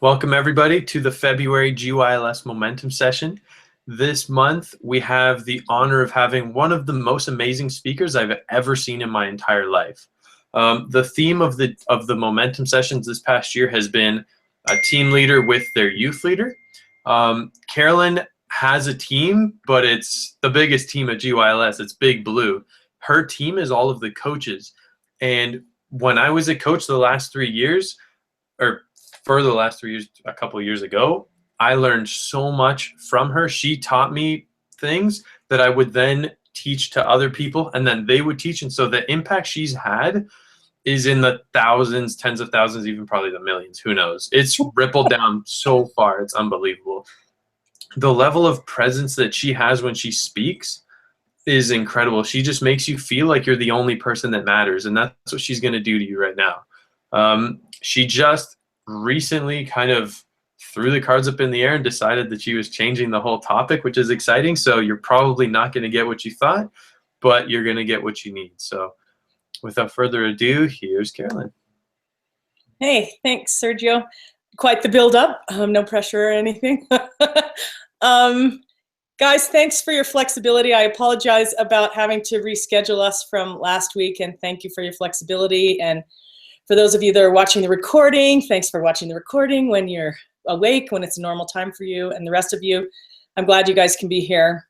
Welcome everybody to the February GYLS Momentum Session. This month we have the honor of having one of the most amazing speakers I've ever seen in my entire life. The theme of the Momentum Sessions this past year has been a team leader with their youth leader. Carolyn has a team, but it's the biggest team at GYLS. It's Big Blue. Her team is all of the coaches. And when I was a coach the last 3 years, or for the last 3 years, a couple of years ago, I learned so much from her. She taught me things that I would then teach to other people, and then they would teach. And so the impact she's had is in the thousands, tens of thousands, even probably the millions. Who knows? It's rippled down so far. It's unbelievable. The level of presence that she has when she speaks is incredible. She just makes you feel like you're the only person that matters, and that's what she's going to do to you right now. She just recently kind of threw the cards up in the air and decided that she was changing the whole topic, which is exciting. So you're probably not going to get what you thought, but you're going to get what you need. So without further ado, here's Carolyn. Hey, thanks, Sergio. Quite the build-up. No pressure or anything. Guys, thanks for your flexibility. I apologize about having to reschedule us from last week, and thank you for your flexibility. And for those of you that are watching the recording, thanks for watching the recording when you're awake, when it's a normal time for you. And the rest of you, I'm glad you guys can be here.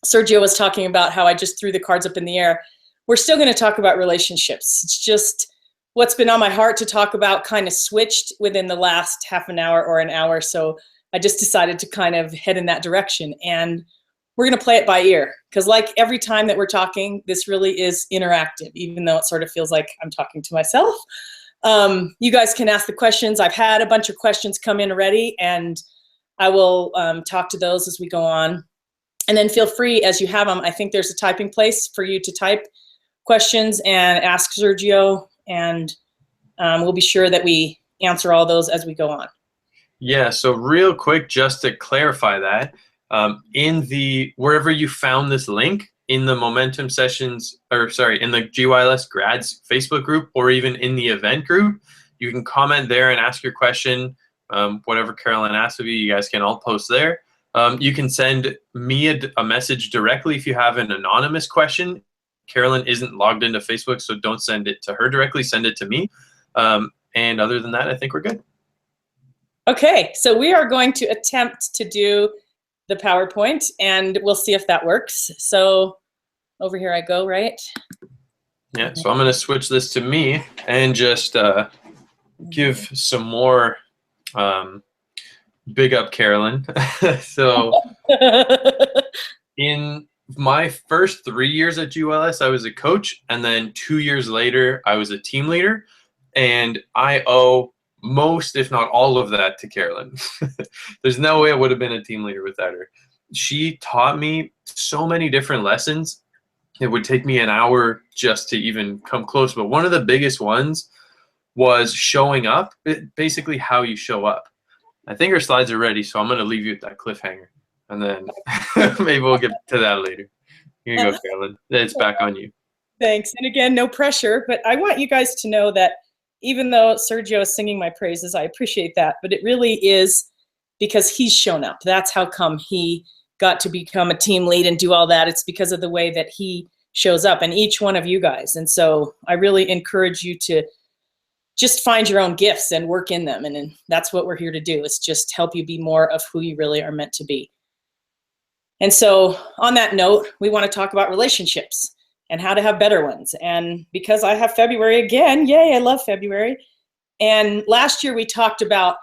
Sergio was talking about how I just threw the cards up in the air. We're still going to talk about relationships. It's just what's been on my heart to talk about kind of switched within the last half an hour or an hour. So I just decided to kind of head in that direction. And we're going to play it by ear, because like every time that we're talking, this really is interactive, even though it sort of feels like I'm talking to myself. You guys can ask the questions. I've had a bunch of questions come in already, and I will talk to those as we go on. And then feel free as you have them. I think there's a typing place for you to type questions and ask Sergio, and we'll be sure that we answer all those as we go on. Yeah, so real quick, just to clarify that, in the wherever you found this link in the Momentum Sessions, or sorry, in the GYLS Grads Facebook group, or even in the event group, you can comment there and ask your question. Whatever Carolyn asks of you, you guys can all post there. You can send me a message directly if you have an anonymous question. Carolyn isn't logged into Facebook, so don't send it to her directly. Send it to me. And other than that, I think we're good. Okay, so we are going to attempt to do the PowerPoint, and we'll see if that works. So over here I go, right? Yeah, so I'm going to switch this to me and just give some more big up Carolyn. So in my first 3 years at GYLS, I was a coach, and then 2 years later, I was a team leader, and I owe most, if not all of that, to Carolyn. There's no way I would have been a team leader without her. She taught me so many different lessons. It would take me an hour just to even come close. But one of the biggest ones was showing up, basically how you show up. I think our slides are ready, so I'm going to leave you at that cliffhanger. And then maybe we'll get to that later. Here you go, Carolyn. It's back on you. Thanks. And again, no pressure, but I want you guys to know that even though Sergio is singing my praises, I appreciate that, but it really is because he's shown up. That's how come he got to become a team lead and do all that. It's because of the way that he shows up, and each one of you guys. And so I really encourage you to just find your own gifts and work in them. And that's what we're here to do, is just help you be more of who you really are meant to be. And so on that note, we want to talk about relationships and how to have better ones. And because I have February again, yay, I love February. And last year we talked about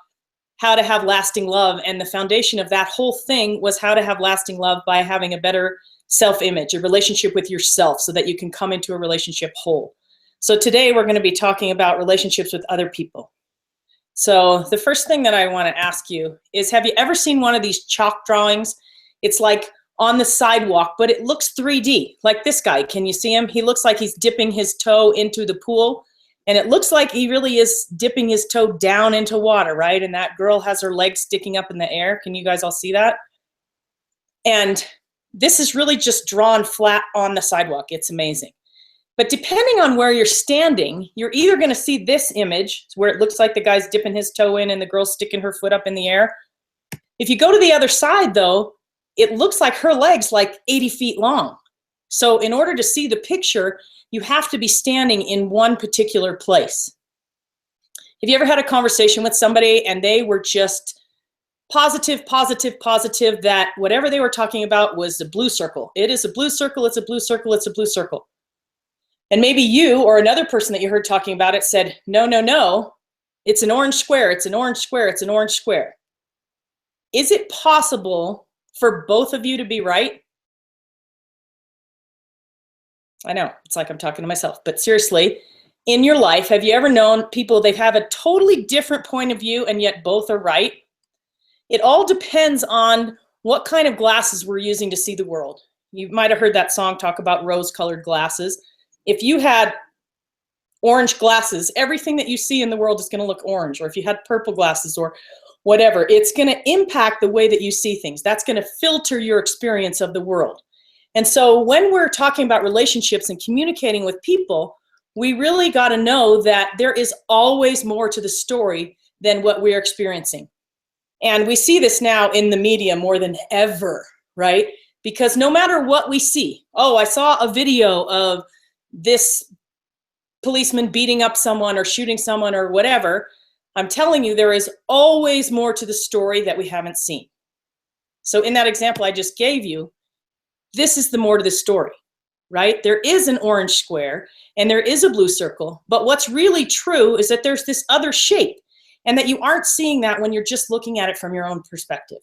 how to have lasting love, and the foundation of that whole thing was how to have lasting love by having a better self-image, a relationship with yourself, so that you can come into a relationship whole. So today we're going to be talking about relationships with other people. So the first thing that I want to ask you is, have you ever seen one of these chalk drawings? It's like on the sidewalk, but it looks 3D, like this guy. Can you see him? He looks like he's dipping his toe into the pool, and it looks like he really is dipping his toe down into water, right? And that girl has her legs sticking up in the air. Can you guys all see that? And this is really just drawn flat on the sidewalk. It's amazing. But depending on where you're standing, you're either going to see this image where it looks like the guy's dipping his toe in and the girl's sticking her foot up in the air. If you go to the other side, though, it looks like her leg's like 80 feet long. So in order to see the picture, you have to be standing in one particular place. Have you ever had a conversation with somebody and they were just positive that whatever they were talking about was a blue circle? It is a blue circle, it's a blue circle, it's a blue circle. And maybe you or another person that you heard talking about it said, no, no, no, it's an orange square, it's an orange square, it's an orange square. Is it possible for both of you to be right? I know, it's like I'm talking to myself, but seriously, in your life, have you ever known people, they have a totally different point of view and yet both are right? It all depends on what kind of glasses we're using to see the world. You might have heard that song talk about rose-colored glasses. If you had orange glasses, everything that you see in the world is going to look orange. Or if you had purple glasses or whatever, it's going to impact the way that you see things. That's going to filter your experience of the world. And so when we're talking about relationships and communicating with people, we really got to know that there is always more to the story than what we're experiencing. And we see this now in the media more than ever, right? Because no matter what we see, oh, I saw a video of this policeman beating up someone or shooting someone or whatever, I'm telling you, there is always more to the story that we haven't seen. So in that example I just gave you, this is the more to the story, right? There is an orange square and there is a blue circle, but what's really true is that there's this other shape and that you aren't seeing that when you're just looking at it from your own perspective.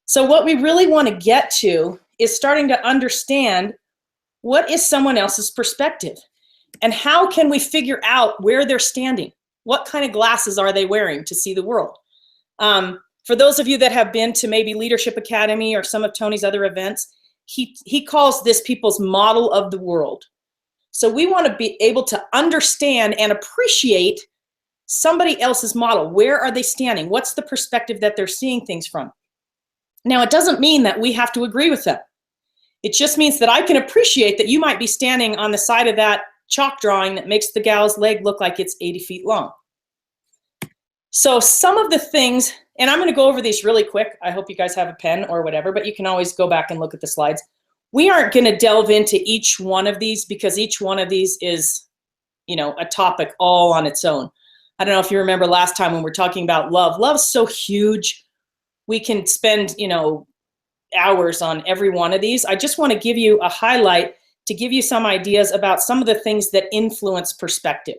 So what we really want to get to is starting to understand what is someone else's perspective and how can we figure out where they're standing? What kind of glasses are they wearing to see the world? For those of you that have been to maybe Leadership Academy or some of Tony's other events, he calls this people's model of the world. So we want to be able to understand and appreciate somebody else's model. Where are they standing? What's the perspective that they're seeing things from? Now, it doesn't mean that we have to agree with them. It just means that I can appreciate that you might be standing on the side of that chalk drawing that makes the gal's leg look like it's 80 feet long. So some of the things, and I'm going to go over these really quick. I hope you guys have a pen or whatever, but you can always go back and look at the slides. We aren't going to delve into each one of these because each one of these is, a topic all on its own. I don't know if you remember last time when we were talking about love. Love's so huge. We can spend, hours on every one of these. I just want to give you a highlight to give you some ideas about some of the things that influence perspective.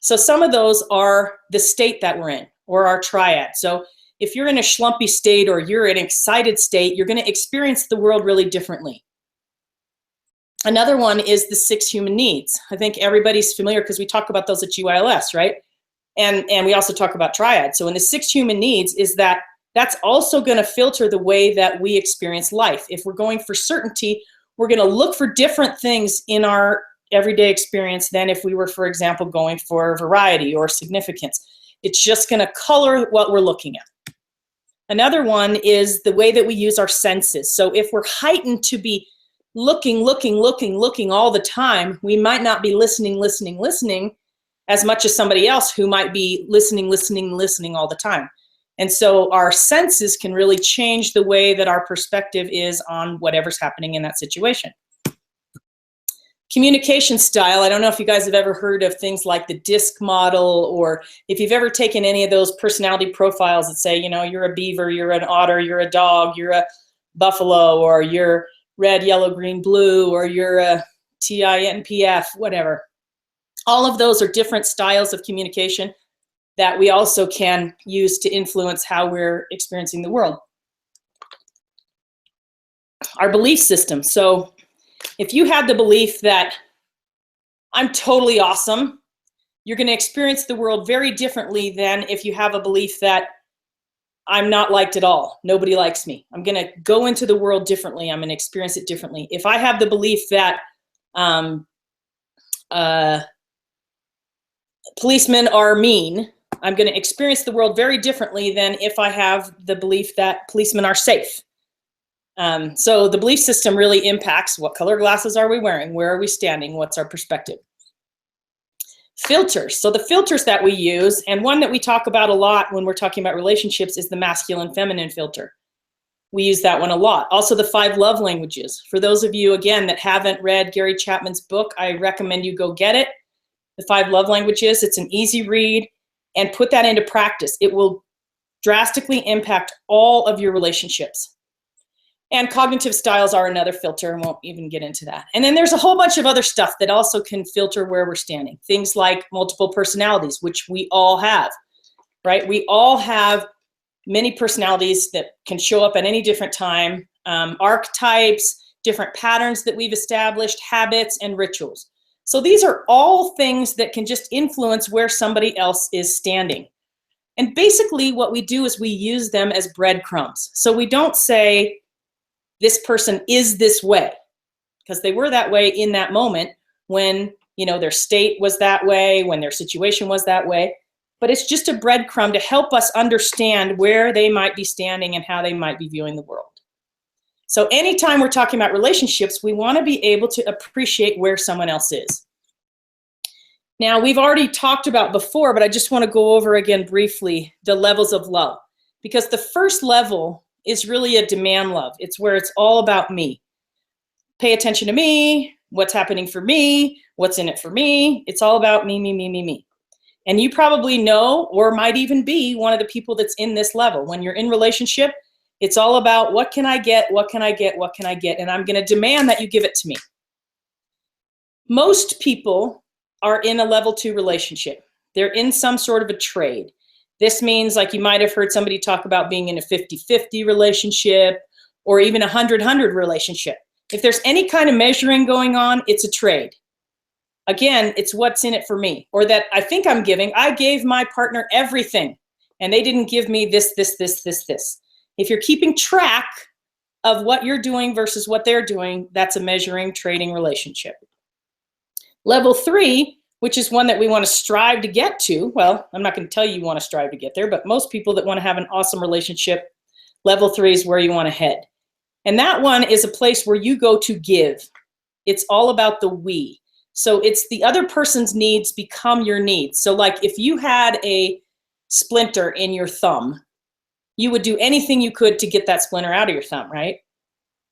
So some of those are the state that we're in or our triad. So if you're in a schlumpy state or you're in an excited state, you're going to experience the world really differently. Another one is the 6 human needs. I think everybody's familiar because we talk about those at GYLS, right? And we also talk about triad. So in the 6 human needs is that's also going to filter the way that we experience life. If we're going for certainty, we're going to look for different things in our everyday experience than if we were, for example, going for variety or significance. It's just going to color what we're looking at. Another one is the way that we use our senses. So if we're heightened to be looking all the time, we might not be listening as much as somebody else who might be listening all the time. And so our senses can really change the way that our perspective is on whatever's happening in that situation. Communication style. I don't know if you guys have ever heard of things like the DISC model, or if you've ever taken any of those personality profiles that say, you're a beaver, you're an otter, you're a dog, you're a buffalo, or you're red, yellow, green, blue, or you're a TINPF, whatever. All of those are different styles of communication that we also can use to influence how we're experiencing the world. Our belief system. So if you had the belief that I'm totally awesome, you're going to experience the world very differently than if you have a belief that I'm not liked at all. Nobody likes me. I'm going to go into the world differently. I'm going to experience it differently. If I have the belief that policemen are mean, I'm going to experience the world very differently than if I have the belief that policemen are safe. So the belief system really impacts what color glasses are we wearing, where are we standing, what's our perspective. Filters. So the filters that we use, and one that we talk about a lot when we're talking about relationships, is the masculine feminine filter. We use that one a lot. Also the 5 love languages. For those of you, again, that haven't read Gary Chapman's book, I recommend you go get it. The 5 love languages. It's an easy read, and put that into practice. It will drastically impact all of your relationships. And cognitive styles are another filter, and won't even get into that. And then there's a whole bunch of other stuff that also can filter where we're standing. Things like multiple personalities, which we all have, right? We all have many personalities that can show up at any different time, archetypes, different patterns that we've established, habits, and rituals. So these are all things that can just influence where somebody else is standing. And basically what we do is we use them as breadcrumbs. So we don't say, this person is this way, because they were that way in that moment when, you know, their state was that way, when their situation was that way. But it's just a breadcrumb to help us understand where they might be standing and how they might be viewing the world. So anytime we're talking about relationships, we want to be able to appreciate where someone else is. Now, we've already talked about before, but I just want to go over again briefly the levels of love, because the first level is really a demand love. It's where it's all about me. Pay attention to me, what's happening for me, what's in it for me. It's all about me, me, me, me, me. And you probably know, or might even be one of the people that's in this level. When you're in relationship, it's all about what can I get, what can I get, what can I get, and I'm going to demand that you give it to me. Most people are in a level 2 relationship. They're in some sort of a trade. This means, like, you might have heard somebody talk about being in a 50-50 relationship, or even a 100-100 relationship. If there's any kind of measuring going on, it's a trade. Again, it's what's in it for me, or that I think I'm giving. I gave my partner everything, and they didn't give me this, this, this, this, this. If you're keeping track of what you're doing versus what they're doing, that's a measuring, trading relationship. Level 3, which is one that we want to strive to get to. Well, I'm not going to tell you want to strive to get there, but most people that want to have an awesome relationship, level 3 is where you want to head. And that one is a place where you go to give. It's all about the we. So it's the other person's needs become your needs. So like if you had a splinter in your thumb, you would do anything you could to get that splinter out of your thumb, right?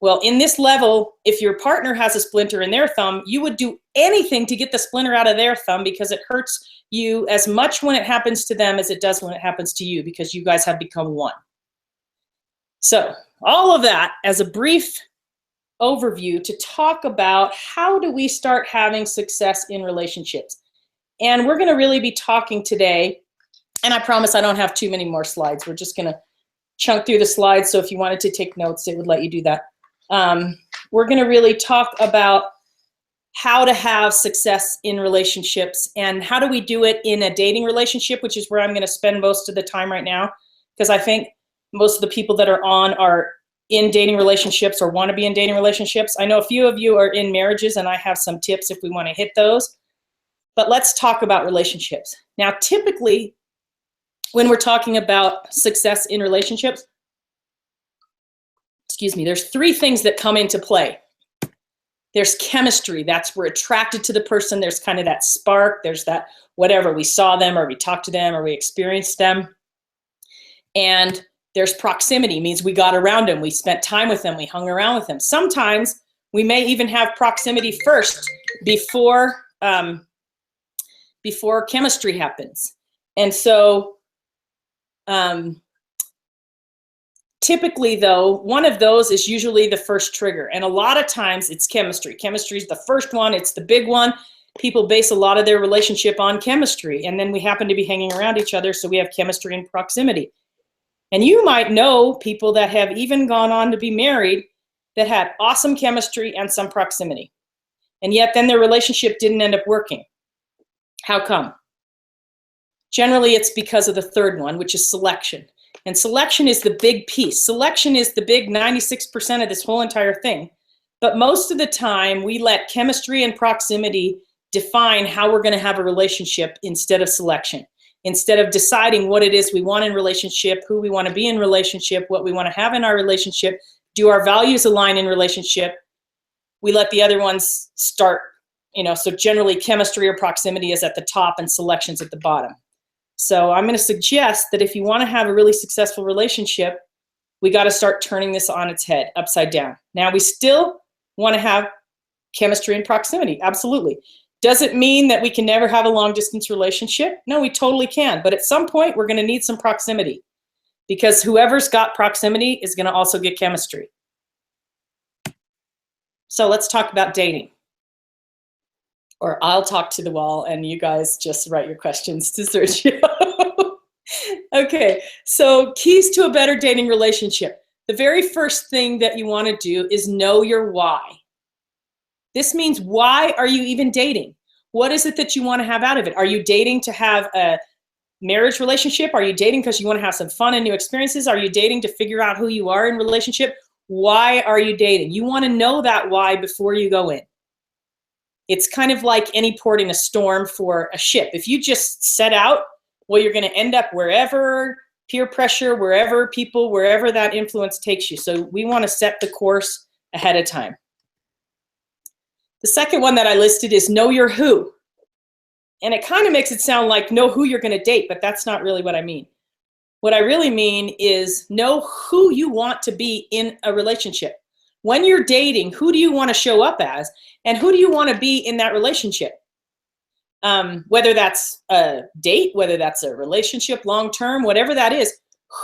Well, in this level, if your partner has a splinter in their thumb, you would do anything to get the splinter out of their thumb, because it hurts you as much when it happens to them as it does when it happens to you, because you guys have become one. So all of that as a brief overview to talk about how do we start having success in relationships. And we're going to really be talking today, and I promise I don't have too many more slides. We're just going to chunk through the slides, so if you wanted to take notes, it would let you do that. We're going to really talk about how to have success in relationships, and how do we do it in a dating relationship, which is where I'm going to spend most of the time right now, because I think most of the people that are on are in dating relationships or want to be in dating relationships. I know a few of you are in marriages, and I have some tips if we want to hit those. But let's talk about relationships. Now, typically, when we're talking about success in relationships, there's 3 things that come into play. There's chemistry. That's we're attracted to the person. There's kind of that spark. There's that whatever, we saw them or we talked to them or we experienced them. And there's proximity, means we got around them. We spent time with them. We hung around with them. Sometimes we may even have proximity first before chemistry happens. And so typically, though, one of those is usually the first trigger. And a lot of times it's chemistry. Chemistry is the first one. It's the big one. People base a lot of their relationship on chemistry. And then we happen to be hanging around each other, so we have chemistry and proximity. And you might know people that have even gone on to be married that had awesome chemistry and some proximity. And yet then their relationship didn't end up working. How come? Generally, it's because of the third one, which is selection. And selection is the big piece. Selection is the big 96% of this whole entire thing. But most of the time, we let chemistry and proximity define how we're going to have a relationship instead of selection. Instead of deciding what it is we want in relationship, who we want to be in relationship, what we want to have in our relationship, Do our values align in relationship? We let the other ones start, so generally chemistry or proximity is at the top and selection's at the bottom. So I'm going to suggest that if you want to have a really successful relationship, we got to start turning this on its head, upside down. Now, we still want to have chemistry and proximity, absolutely. Does it mean that we can never have a long distance relationship? No, we totally can. But at some point, we're going to need some proximity, because whoever's got proximity is going to also get chemistry. So let's talk about dating. Or I'll talk to the wall and you guys just write your questions to Sergio. Okay, so keys to a better dating relationship. The very first thing that you want to do is know your why. This means, why are you even dating? What is it that you want to have out of it? Are you dating to have a marriage relationship? Are you dating because you want to have some fun and new experiences? Are you dating to figure out who you are in relationship? Why are you dating? You want to know that why before you go in. It's kind of like any port in a storm for a ship. If you just set out, well, you're going to end up wherever, peer pressure, wherever people, wherever that influence takes you. So we want to set the course ahead of time. The second one that I listed is know your who. And it kind of makes it sound like know who you're going to date, but that's not really what I mean. What I really mean is know who you want to be in a relationship. When you're dating, who do you want to show up as? And who do you want to be in that relationship? Whether that's a date, whether that's a relationship, long-term, whatever that is,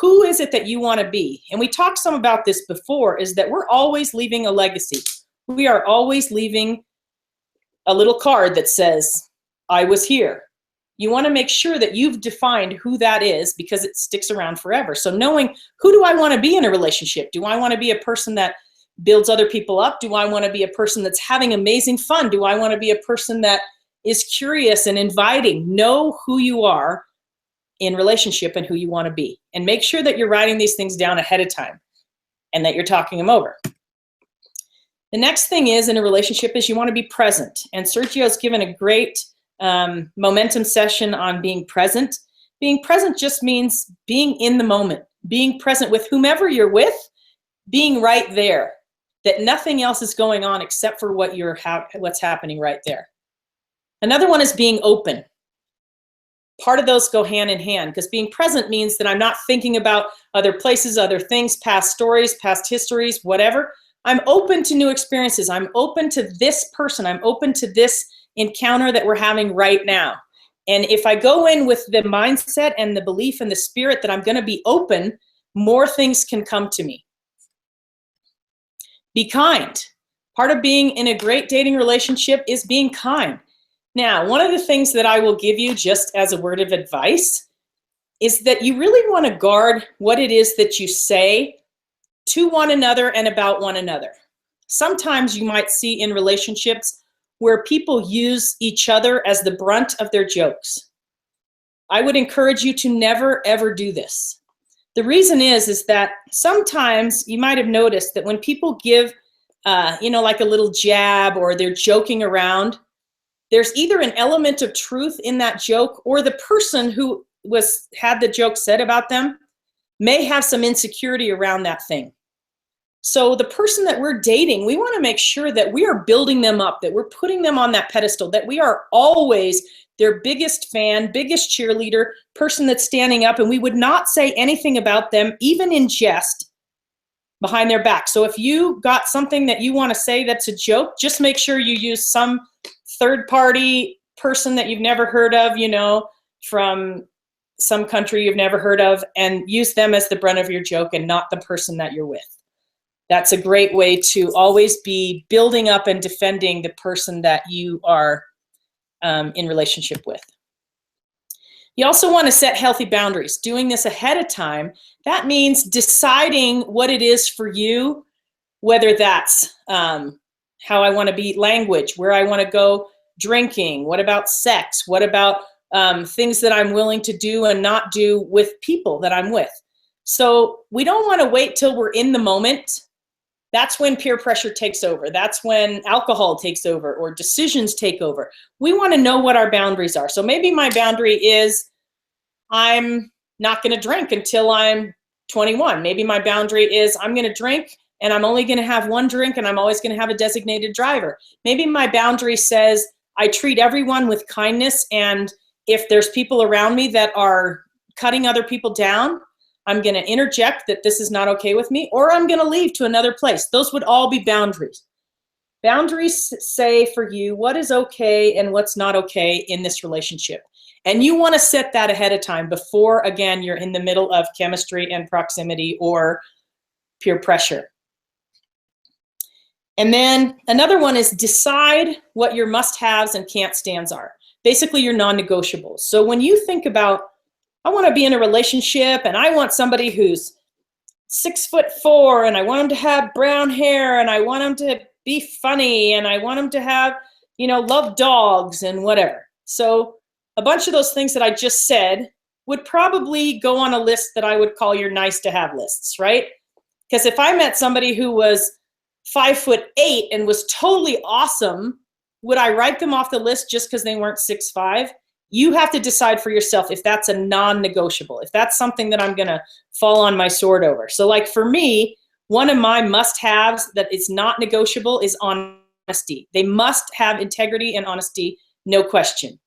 who is it that you want to be? And we talked some about this before, is that we're always leaving a legacy. We are always leaving a little card that says, I was here. You want to make sure that you've defined who that is, because it sticks around forever. So knowing, who do I want to be in a relationship? Do I want to be a person that builds other people up? Do I want to be a person that's having amazing fun? Do I want to be a person that is curious and inviting? Know who you are in relationship and who you want to be. And make sure that you're writing these things down ahead of time and that you're talking them over. The next thing is in a relationship is you want to be present. And Sergio's given a great momentum session on being present. Being present just means being in the moment, being present with whomever you're with, being right there, that nothing else is going on except for what's happening right there. Another one is being open. Part of those go hand in hand, because being present means that I'm not thinking about other places, other things, past stories, past histories, whatever. I'm open to new experiences. I'm open to this person. I'm open to this encounter that we're having right now. And if I go in with the mindset and the belief and the spirit that I'm going to be open, more things can come to me. Be kind. Part of being in a great dating relationship is being kind. Now, one of the things that I will give you just as a word of advice is that you really want to guard what it is that you say to one another and about one another. Sometimes you might see in relationships where people use each other as the brunt of their jokes. I would encourage you to never, ever do this. The reason is that sometimes you might have noticed that when people give, like a little jab or they're joking around, there's either an element of truth in that joke, or the person who had the joke said about them may have some insecurity around that thing. So the person that we're dating, we want to make sure that we are building them up, that we're putting them on that pedestal, that we are always their biggest fan, biggest cheerleader, person that's standing up, and we would not say anything about them, even in jest, behind their back. So if you got something that you want to say that's a joke, just make sure you use some third-party person that you've never heard of, from some country you've never heard of, and use them as the brunt of your joke and not the person that you're with. That's a great way to always be building up and defending the person that you are in relationship with. You also want to set healthy boundaries. Doing this ahead of time, that means deciding what it is for you, whether that's how I want to be language, where I want to go drinking, what about sex, what about things that I'm willing to do and not do with people that I'm with. So we don't want to wait till we're in the moment. That's when peer pressure takes over. That's when alcohol takes over or decisions take over. We want to know what our boundaries are. So maybe my boundary is I'm not going to drink until I'm 21. Maybe my boundary is I'm going to drink and I'm only going to have one drink and I'm always going to have a designated driver. Maybe my boundary says I treat everyone with kindness, and if there's people around me that are cutting other people down, I'm going to interject that this is not okay with me, or I'm going to leave to another place. Those would all be boundaries. Boundaries say for you what is okay and what's not okay in this relationship. And you want to set that ahead of time before, again, you're in the middle of chemistry and proximity or peer pressure. And then another one is decide what your must-haves and can't-stands are. Basically, your non-negotiables. So when you think about, I want to be in a relationship and I want somebody who's 6'4" and I want them to have brown hair and I want them to be funny and I want them to have, love dogs and whatever. So a bunch of those things that I just said would probably go on a list that I would call your nice to have lists, right? Because if I met somebody who was 5'8" and was totally awesome, would I write them off the list just because they weren't 6'5"? You have to decide for yourself if that's a non-negotiable, if that's something that I'm going to fall on my sword over. So like for me, one of my must-haves that is not negotiable is honesty. They must have integrity and honesty, no question.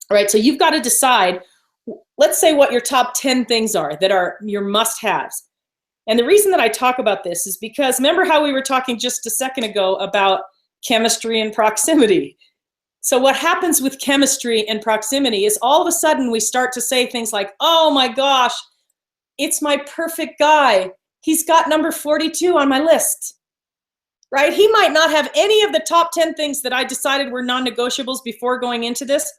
All right, so you've got to decide, let's say what your top 10 things are that are your must-haves. And the reason that I talk about this is because remember how we were talking just a second ago about chemistry and proximity. So what happens with chemistry and proximity is all of a sudden we start to say things like, oh my gosh, it's my perfect guy. He's got number 42 on my list, right? He might not have any of the top 10 things that I decided were non-negotiables before going into this,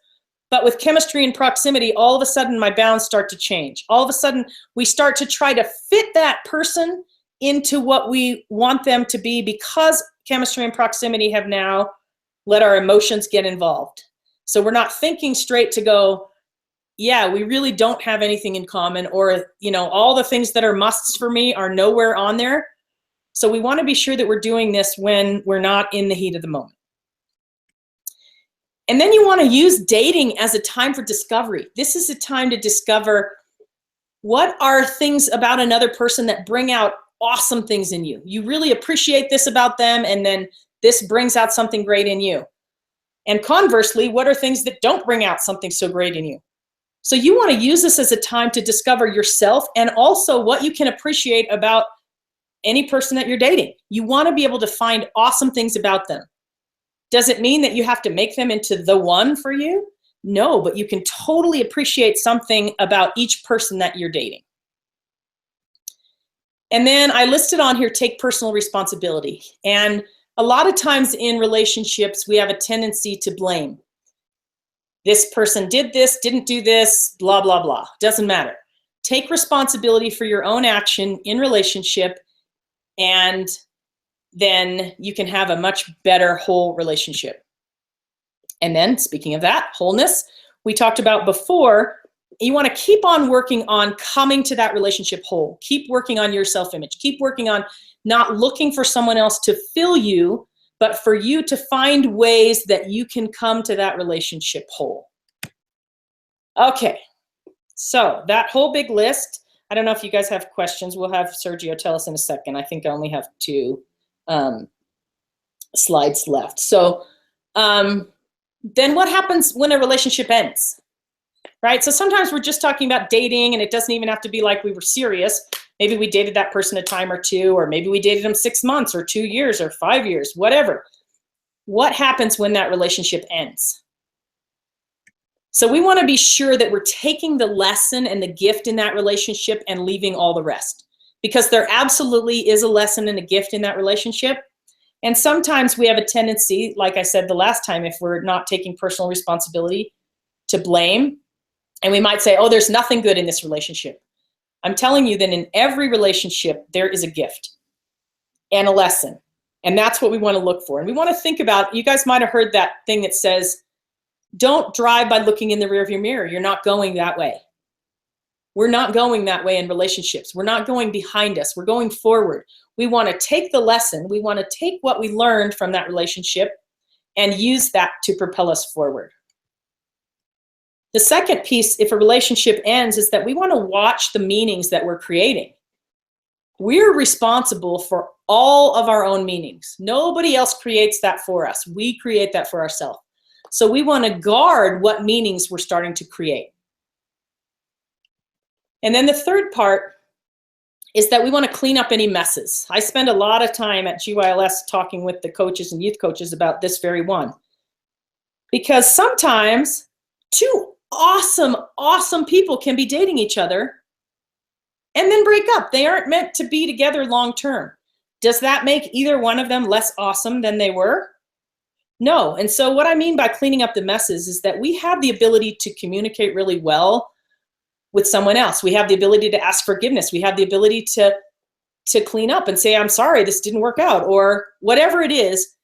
but with chemistry and proximity, all of a sudden my bounds start to change. All of a sudden we start to try to fit that person into what we want them to be because chemistry and proximity have now let our emotions get involved. So we're not thinking straight to go, yeah, we really don't have anything in common, or, all the things that are musts for me are nowhere on there. So we want to be sure that we're doing this when we're not in the heat of the moment. And then you want to use dating as a time for discovery. This is a time to discover what are things about another person that bring out awesome things in you. You really appreciate this about them, and then this brings out something great in you. And conversely, what are things that don't bring out something so great in you? So you want to use this as a time to discover yourself and also what you can appreciate about any person that you're dating. You want to be able to find awesome things about them. Does it mean that you have to make them into the one for you? No, but you can totally appreciate something about each person that you're dating. And then I listed on here, take personal responsibility. And a lot of times in relationships, we have a tendency to blame. This person did this, didn't do this, blah, blah, blah. Doesn't matter. Take responsibility for your own action in relationship, and then you can have a much better whole relationship. And then, speaking of that, wholeness, we talked about before, you want to keep on working on coming to that relationship whole. Keep working on your self-image. Keep working on not looking for someone else to fill you, but for you to find ways that you can come to that relationship whole. Okay, so that whole big list, I don't know if you guys have questions. We'll have Sergio tell us in a second. I think I only have 2 slides left. So then what happens when a relationship ends? Right? So sometimes we're just talking about dating, and it doesn't even have to be like we were serious. Maybe we dated that person a time or 2, or maybe we dated them 6 months or 2 years or 5 years, whatever. What happens when that relationship ends? So we want to be sure that we're taking the lesson and the gift in that relationship and leaving all the rest, because there absolutely is a lesson and a gift in that relationship. And sometimes we have a tendency, like I said the last time, if we're not taking personal responsibility, to blame. And we might say, oh, there's nothing good in this relationship. I'm telling you that in every relationship, there is a gift and a lesson. And that's what we want to look for. And we want to think about, you guys might have heard that thing that says, don't drive by looking in the rearview mirror. You're not going that way. We're not going that way in relationships. We're not going behind us. We're going forward. We want to take the lesson. We want to take what we learned from that relationship and use that to propel us forward. The second piece, if a relationship ends, is that we want to watch the meanings that we're creating. We're responsible for all of our own meanings. Nobody else creates that for us. We create that for ourselves. So we want to guard what meanings we're starting to create. And then the third part is that we want to clean up any messes. I spend a lot of time at GYLS talking with the coaches and youth coaches about this very one. Because sometimes two awesome people can be dating each other and then break up. They aren't meant to be together long term. Does that make either one of them less awesome than they were? No. And so what I mean by cleaning up the messes is that we have the ability to communicate really well with someone else. We have the ability to ask forgiveness. We have the ability to clean up and say, I'm sorry, this didn't work out, or whatever it is.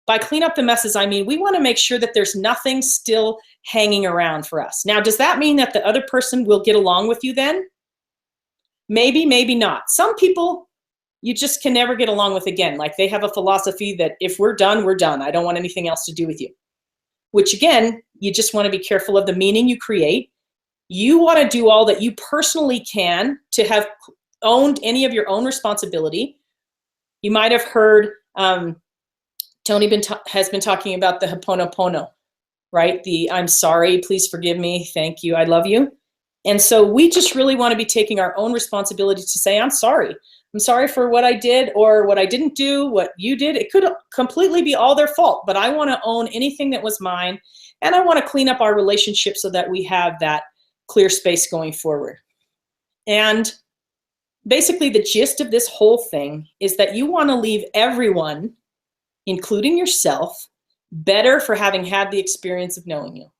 By clean up the messes, I mean, we want to make sure that there's nothing still hanging around for us. Now, does that mean that the other person will get along with you then? Maybe, maybe not. Some people you just can never get along with again. Like they have a philosophy that if we're done, we're done. I don't want anything else to do with you. Which again, you just want to be careful of the meaning you create. You want to do all that you personally can to have owned any of your own responsibility. You might have heard Tony has been talking about the Ho'oponopono, right? The I'm sorry, please forgive me, thank you, I love you. And so we just really want to be taking our own responsibility to say, I'm sorry. I'm sorry for what I did or what I didn't do, what you did. It could completely be all their fault, but I want to own anything that was mine, and I want to clean up our relationship so that we have that clear space going forward. And basically the gist of this whole thing is that you want to leave everyone, including yourself, better for having had the experience of knowing you,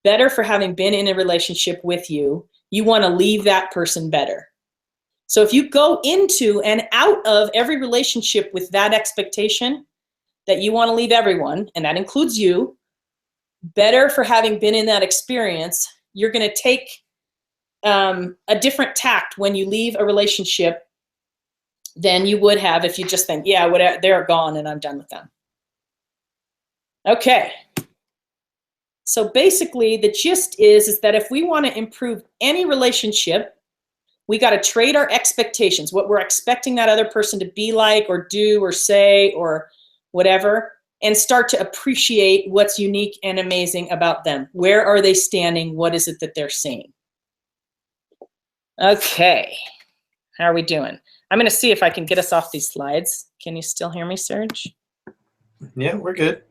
better for having been in a relationship with you. You want to leave that person better. So if you go into and out of every relationship with that expectation that you want to leave everyone, and that includes you, better for having been in that experience, you're going to take a different tact when you leave a relationship than you would have if you just think, yeah, whatever, they're gone and I'm done with them. Okay. So basically the gist is that if we want to improve any relationship, we got to trade our expectations, what we're expecting that other person to be like or do or say or whatever, and start to appreciate what's unique and amazing about them. Where are they standing? What is it that they're seeing? Okay, how are we doing? I'm going to see if I can get us off these slides. Can you still hear me, Serge? Yeah, we're good.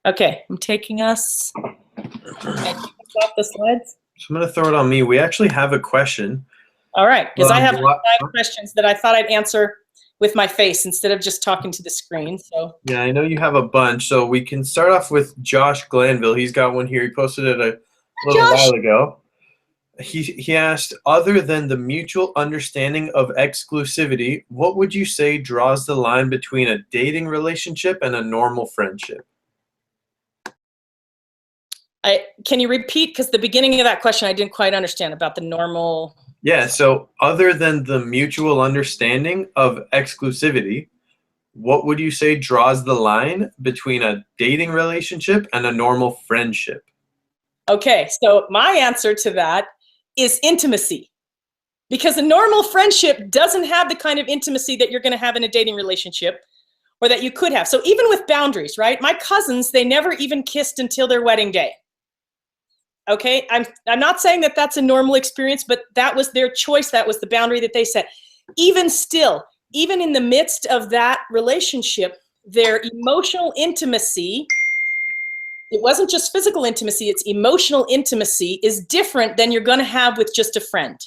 Okay, I'm taking us off the slides. So I'm going to throw it on me. We actually have a question. All right, because I have 5 questions that I thought I'd answer with my face instead of just talking to the screen. So yeah, I know you have a bunch. So we can start off with Josh Glanville. He's got one here. He posted it a little while ago. He asked, other than the mutual understanding of exclusivity, what would you say draws the line between a dating relationship and a normal friendship? Can you repeat? Because the beginning of that question I didn't quite understand about the normal. Yeah, so other than the mutual understanding of exclusivity, what would you say draws the line between a dating relationship and a normal friendship? Okay, so my answer to that is intimacy. Because a normal friendship doesn't have the kind of intimacy that you're going to have in a dating relationship or that you could have. So even with boundaries, right? My cousins, they never even kissed until their wedding day. Okay, I'm not saying that that's a normal experience, but that was their choice. That was the boundary that they set. Even still, even in the midst of that relationship, their emotional intimacy, it wasn't just physical intimacy, it's emotional intimacy is different than you're going to have with just a friend.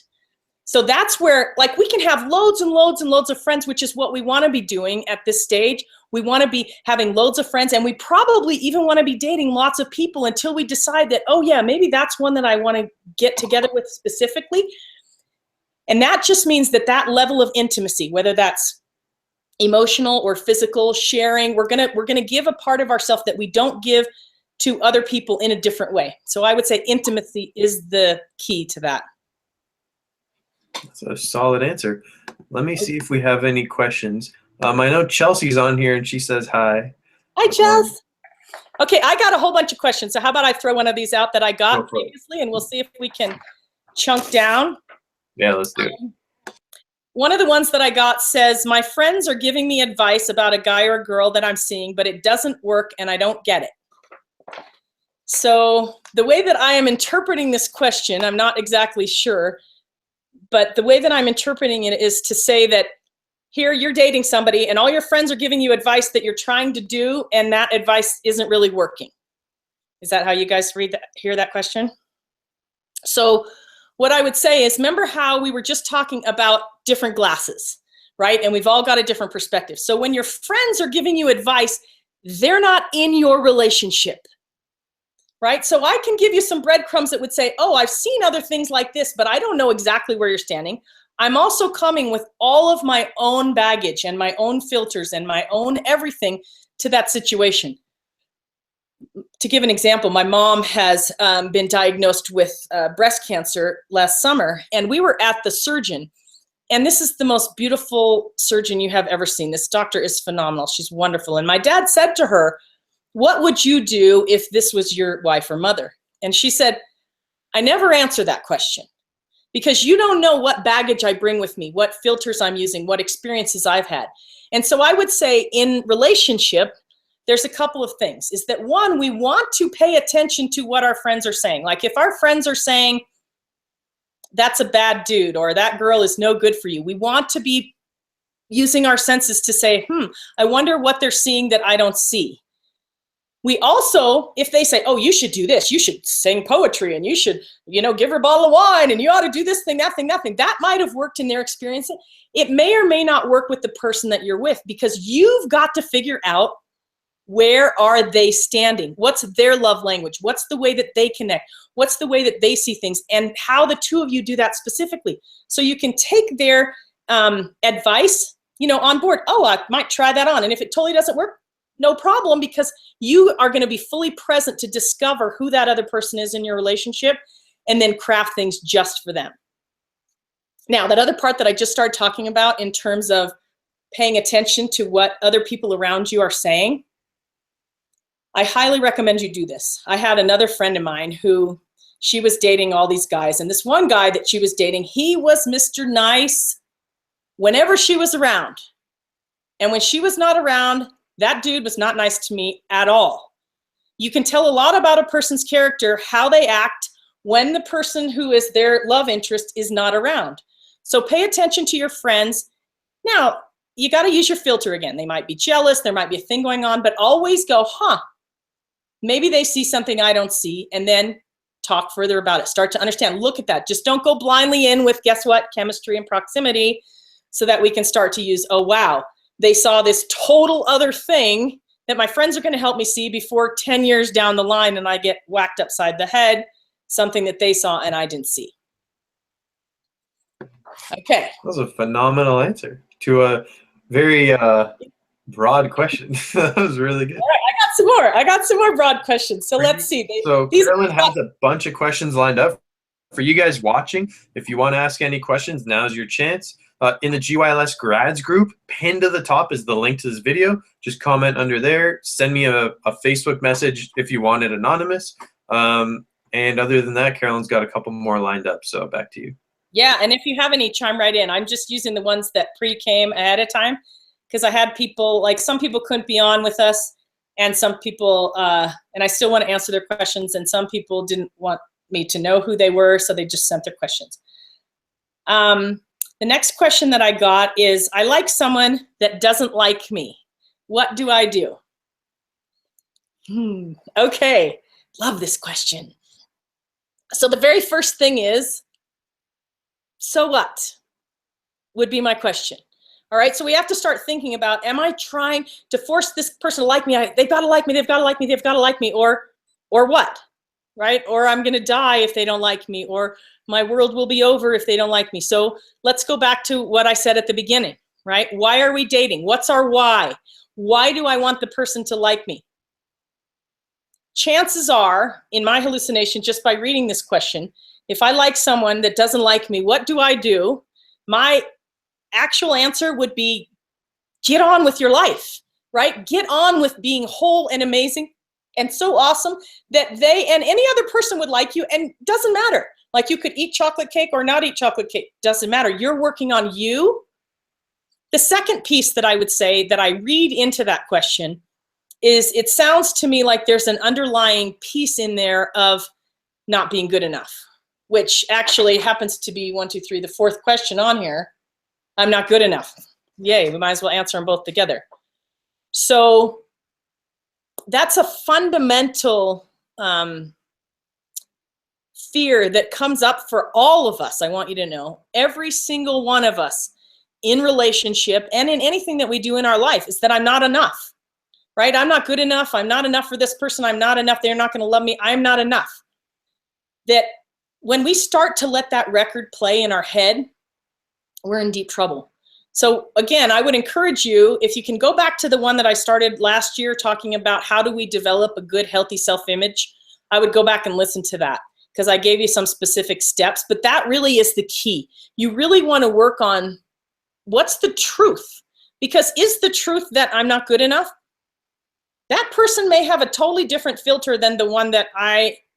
So that's where, like, we can have loads and loads and loads of friends, which is what we want to be doing at this stage. We want to be having loads of friends, and we probably even want to be dating lots of people until we decide that, oh yeah, maybe that's one that I want to get together with specifically. And that just means that that level of intimacy, whether that's emotional or physical sharing, we're gonna give a part of ourselves that we don't give to other people in a different way. So I would say intimacy is the key to that. That's a solid answer. Let me see if we have any questions. I know Chelsea's on here and she says hi. Hi, Chels. Okay, I got a whole bunch of questions. So how about I throw one of these out that I got previously, and we'll see if we can chunk down. Yeah, let's do it. One of the ones that I got says, my friends are giving me advice about a guy or a girl that I'm seeing, but it doesn't work and I don't get it. So the way that I am interpreting this question, I'm not exactly sure, but the way that I'm interpreting it is to say that here you're dating somebody and all your friends are giving you advice that you're trying to do, and that advice isn't really working. Is that how you guys hear that question? So what I would say is, remember how we were just talking about different glasses, right? And we've all got a different perspective. So when your friends are giving you advice, they're not in your relationship, right? So I can give you some breadcrumbs that would say, oh, I've seen other things like this, but I don't know exactly where you're standing. I'm also coming with all of my own baggage and my own filters and my own everything to that situation. To give an example, my mom has been diagnosed with breast cancer last summer, and we were at the surgeon, and this is the most beautiful surgeon you have ever seen. This doctor is phenomenal. She's wonderful. And my dad said to her, what would you do if this was your wife or mother? And she said, I never answer that question because you don't know what baggage I bring with me, what filters I'm using, what experiences I've had. And so I would say in relationship, there's a couple of things. Is that one, we want to pay attention to what our friends are saying. Like if our friends are saying, that's a bad dude, or that girl is no good for you, we want to be using our senses to say, I wonder what they're seeing that I don't see. We also, if they say, oh, you should do this, you should sing poetry, and you should, give her a bottle of wine, and you ought to do this thing, that thing, that thing. That might have worked in their experience. It may or may not work with the person that you're with, because you've got to figure out, where are they standing? What's their love language? What's the way that they connect? What's the way that they see things? And how the two of you do that specifically. So you can take their advice, on board. Oh, I might try that on. And if it totally doesn't work, no problem, because you are going to be fully present to discover who that other person is in your relationship and then craft things just for them. Now, that other part that I just started talking about in terms of paying attention to what other people around you are saying, I highly recommend you do this. I had another friend of mine who she was dating all these guys, and this one guy that she was dating, he was Mr. Nice whenever she was around. And when she was not around, that dude was not nice to me at all. You can tell a lot about a person's character, how they act when the person who is their love interest is not around. So pay attention to your friends. Now, you got to use your filter again. They might be jealous. There might be a thing going on, but always go, maybe they see something I don't see, and then talk further about it. Start to understand. Look at that. Just don't go blindly in with, guess what, chemistry and proximity, so that we can start to use, oh, wow, they saw this total other thing that my friends are going to help me see before 10 years down the line and I get whacked upside the head, something that they saw and I didn't see. Okay. That was a phenomenal answer to a very broad question. That was really good. All right, I got some more broad questions. So let's see. Carolyn has a bunch of questions lined up for you guys watching. If you want to ask any questions, now's your chance. In the GYLS grads group, pinned to the top is the link to this video. Just comment under there. Send me a Facebook message if you want it anonymous. And other than that, Carolyn's got a couple more lined up. So back to you. Yeah, and if you have any, chime right in. I'm just using the ones that pre-came ahead of time, because I had people, like some people couldn't be on with us, and some people, and I still want to answer their questions, and some people didn't want me to know who they were, so they just sent their questions. The next question that I got is, I like someone that doesn't like me. What do I do? Okay, love this question. So the very first thing is, so what? Would be my question. All right, so we have to start thinking about, am I trying to force this person to like me? They've got to like me, they've got to like me, they've got to like me, or what, right? Or I'm going to die if they don't like me, or my world will be over if they don't like me. So let's go back to what I said at the beginning, right? Why are we dating? What's our why? Why do I want the person to like me? Chances are, in my hallucination, just by reading this question, if I like someone that doesn't like me, what do I do? My actual answer would be, get on with your life, right? Get on with being whole and amazing and so awesome that they and any other person would like you, and doesn't matter. Like, you could eat chocolate cake or not eat chocolate cake, doesn't matter. You're working on you, The second piece that I would say that I read into that question is it sounds to me like there's an underlying piece in there of not being good enough, which actually happens to be 1, 2, 3, the fourth question on here. I'm not good enough. Yay, we might as well answer them both together. So that's a fundamental fear that comes up for all of us. I want you to know, every single one of us in relationship and in anything that we do in our life is that I'm not enough, right? I'm not good enough. I'm not enough for this person. I'm not enough. They're not going to love me. I'm not enough. That when we start to let that record play in our head, we're in deep trouble. So again, I would encourage you, if you can go back to the one that I started last year talking about how do we develop a good, healthy self-image, I would go back and listen to that because I gave you some specific steps, but that really is the key. You really want to work on what's the truth, because is the truth that I'm not good enough? That person may have a totally different filter than the one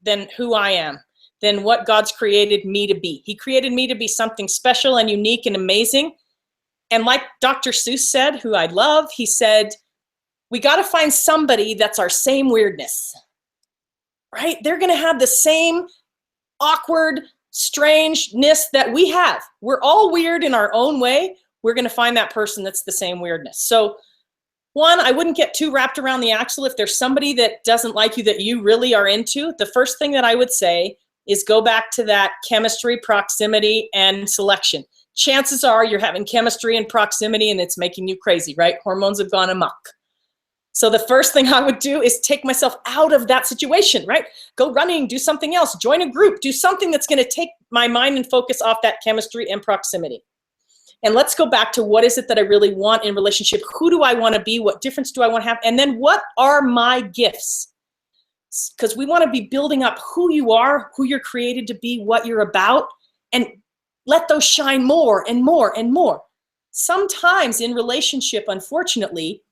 than who I am, than what God's created me to be. He created me to be something special and unique and amazing. And like Dr. Seuss said, who I love, he said, we got to find somebody that's our same weirdness, right? They're going to have the same awkward strangeness that we have. We're all weird in our own way. We're going to find that person that's the same weirdness. So one, I wouldn't get too wrapped around the axle. If there's somebody that doesn't like you that you really are into, the first thing that I would say is go back to that chemistry, proximity, and selection. Chances are you're having chemistry and proximity and it's making you crazy, right? Hormones have gone amok. So the first thing I would do is take myself out of that situation, right? Go running, do something else, join a group, do something that's going to take my mind and focus off that chemistry and proximity. And let's go back to what is it that I really want in relationship? Who do I want to be? What difference do I want to have? And then what are my gifts? Because we want to be building up who you are, who you're created to be, what you're about, and let those shine more and more and more. Sometimes in relationship, unfortunately,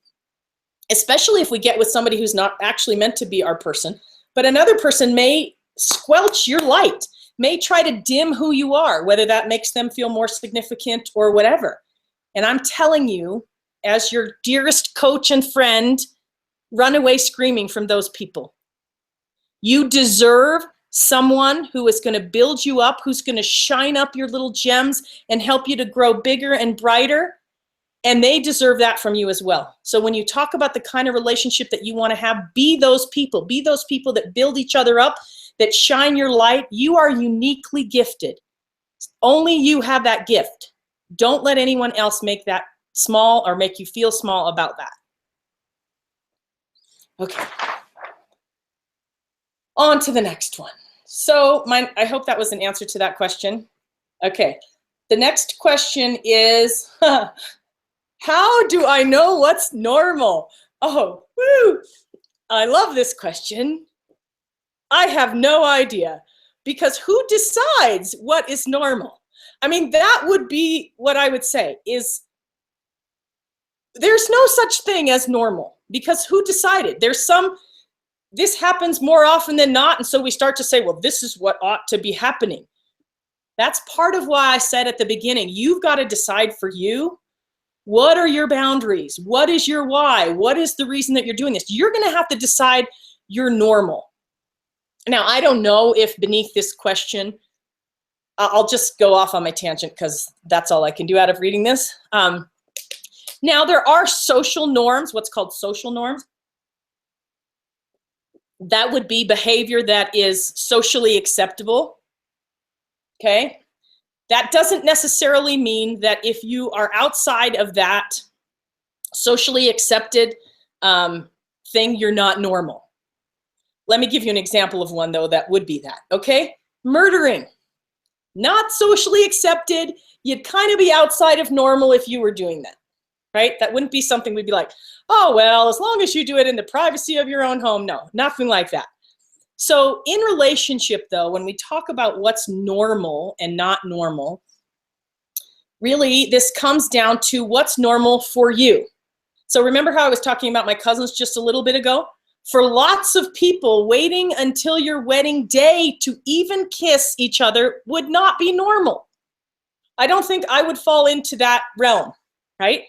especially if we get with somebody who's not actually meant to be our person, but another person may squelch your light, may try to dim who you are, whether that makes them feel more significant or whatever. And I'm telling you, as your dearest coach and friend, run away screaming from those people. You deserve someone who is going to build you up, who's going to shine up your little gems and help you to grow bigger and brighter. And they deserve that from you as well. So when you talk about the kind of relationship that you want to have, be those people that build each other up, that shine your light. You are uniquely gifted. Only you have that gift. Don't let anyone else make that small or make you feel small about that. Okay. On to the next one. So I hope that was an answer to that question. Okay. The next question is, how do I know what's normal? Oh, woo! I love this question. I have no idea, because who decides what is normal? I mean, that would be what I would say is there's no such thing as normal, because who decided? This happens more often than not, and so we start to say, well, this is what ought to be happening. That's part of why I said at the beginning, you've got to decide for you, what are your boundaries? What is your why? What is the reason that you're doing this? You're going to have to decide your normal. Now, I don't know if beneath this question, I'll just go off on my tangent because that's all I can do out of reading this. Now, there are social norms, what's called social norms. That would be behavior that is socially acceptable, okay? That doesn't necessarily mean that if you are outside of that socially accepted thing, you're not normal. Let me give you an example of one, though, that would be that, okay? Murdering, not socially accepted. You'd kind of be outside of normal if you were doing that, right? That wouldn't be something we'd be like, oh, well, as long as you do it in the privacy of your own home. No, nothing like that. So in relationship, though, when we talk about what's normal and not normal, really this comes down to what's normal for you. So remember how I was talking about my cousins just a little bit ago? For lots of people, waiting until your wedding day to even kiss each other would not be normal. I don't think I would fall into that realm, right?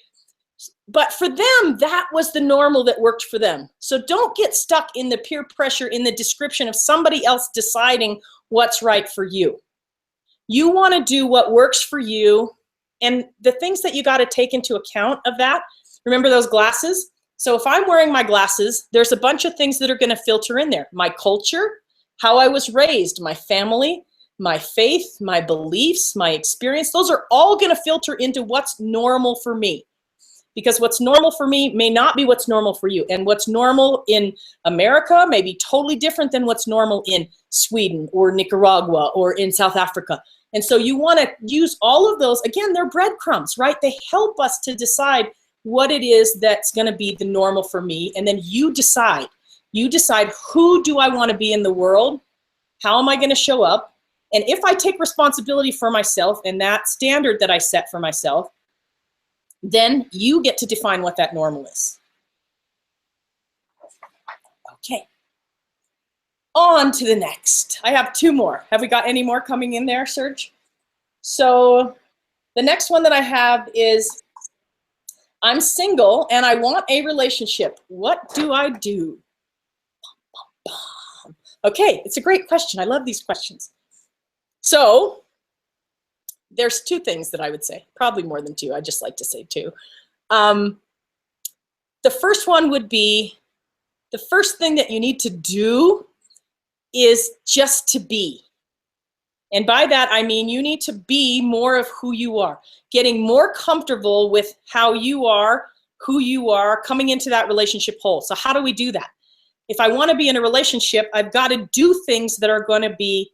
But for them, that was the normal that worked for them. So don't get stuck in the peer pressure, in the description of somebody else deciding what's right for you. You want to do what works for you. And the things that you got to take into account of that, remember those glasses? So if I'm wearing my glasses, there's a bunch of things that are going to filter in there. My culture, how I was raised, my family, my faith, my beliefs, my experience, those are all going to filter into what's normal for me. Because what's normal for me may not be what's normal for you. And what's normal in America may be totally different than what's normal in Sweden or Nicaragua or in South Africa. And so you want to use all of those. Again, they're breadcrumbs, right? They help us to decide what it is that's going to be the normal for me. And then you decide. You decide, who do I want to be in the world? How am I going to show up? And if I take responsibility for myself and that standard that I set for myself, then you get to define what that normal is. Okay. On to the next. I have two more. Have we got any more coming in there, Serge? So the next one that I have is, I'm single and I want a relationship. What do I do? Okay, it's a great question. I love these questions. So there's two things that I would say, probably more than two. I just like to say two. The first one would be, the first thing that you need to do is just to be. And by that, I mean you need to be more of who you are, getting more comfortable with how you are, who you are, coming into that relationship whole. So how do we do that? If I want to be in a relationship, I've got to do things that are going to be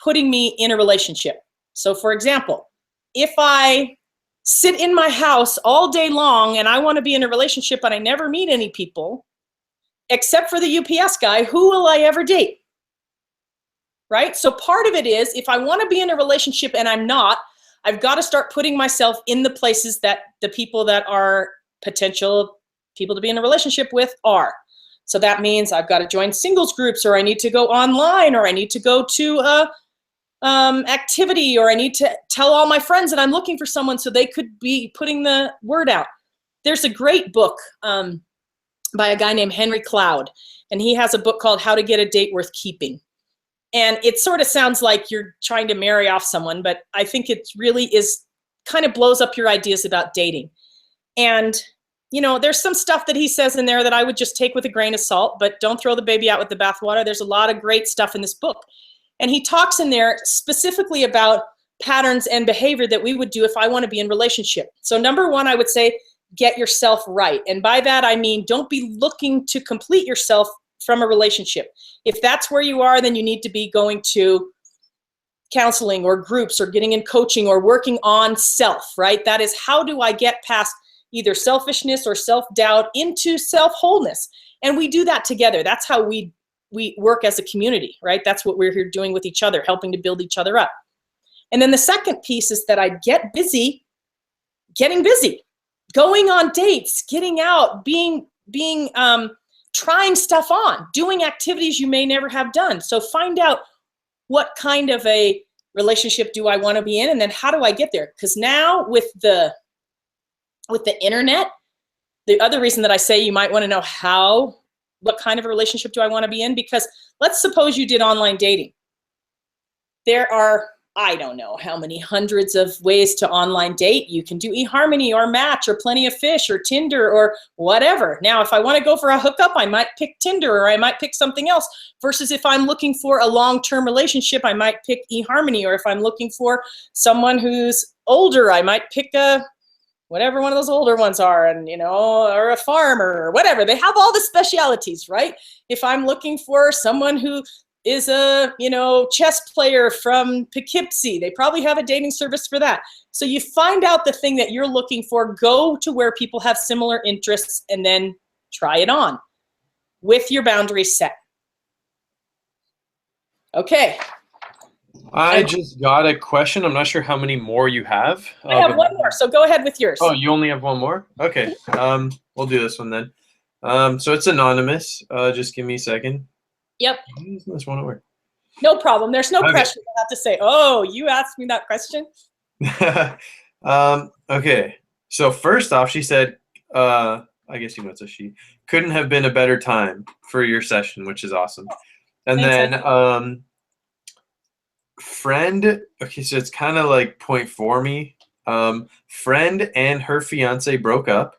putting me in a relationship. So for example, if I sit in my house all day long and I want to be in a relationship but I never meet any people, except for the UPS guy, who will I ever date? Right? So part of it is, if I want to be in a relationship and I'm not, I've got to start putting myself in the places that the people that are potential people to be in a relationship with are. So that means I've got to join singles groups, or I need to go online, or I need to go to a activity, or I need to tell all my friends that I'm looking for someone so they could be putting the word out. There's a great book by a guy named Henry Cloud, and he has a book called How to Get a Date Worth Keeping. And it sort of sounds like you're trying to marry off someone, but I think it really is, kind of blows up your ideas about dating. And you know, there's some stuff that he says in there that I would just take with a grain of salt, but don't throw the baby out with the bathwater. There's a lot of great stuff in this book. And he talks in there specifically about patterns and behavior that we would do if I want to be in relationship. So number one, I would say, get yourself right. And by that, I mean, don't be looking to complete yourself from a relationship. If that's where you are, then you need to be going to counseling or groups or getting in coaching or working on self, right? That is, how do I get past either selfishness or self-doubt into self-wholeness? And we do that together. That's how we work as a community, right? That's what we're here doing with each other, helping to build each other up. And then the second piece is that I get busy, getting busy, going on dates, getting out, trying stuff on, doing activities you may never have done. So find out, what kind of a relationship do I want to be in? And then how do I get there? Because now with the internet, the other reason that I say you might want to know what kind of a relationship do I want to be in? Because let's suppose you did online dating. There are, I don't know how many hundreds of ways to online date. You can do eHarmony or Match or Plenty of Fish or Tinder or whatever. Now, if I want to go for a hookup, I might pick Tinder, or I might pick something else. Versus if I'm looking for a long-term relationship, I might pick eHarmony. Or if I'm looking for someone who's older, I might pick whatever one of those older ones are, and or a farmer or whatever. They have all the specialities, right? If I'm looking for someone who is a chess player from Poughkeepsie, they probably have a dating service for that. So you find out the thing that you're looking for, go to where people have similar interests, and then try it on with your boundaries set. Okay. I just got a question. I'm not sure how many more you have. I have one more, so go ahead with yours. Oh, you only have one more? Okay. We'll do this one then. So it's anonymous. Just give me a second. Yep. Why doesn't this want to work? No problem. There's no pressure. You have to say, oh, you asked me that question. Okay. So first off, she said, I guess you know it's a she, couldn't have been a better time for your session, which is awesome. And Thanks. then friend, okay, so it's kind of like point for me. Friend and her fiance broke up,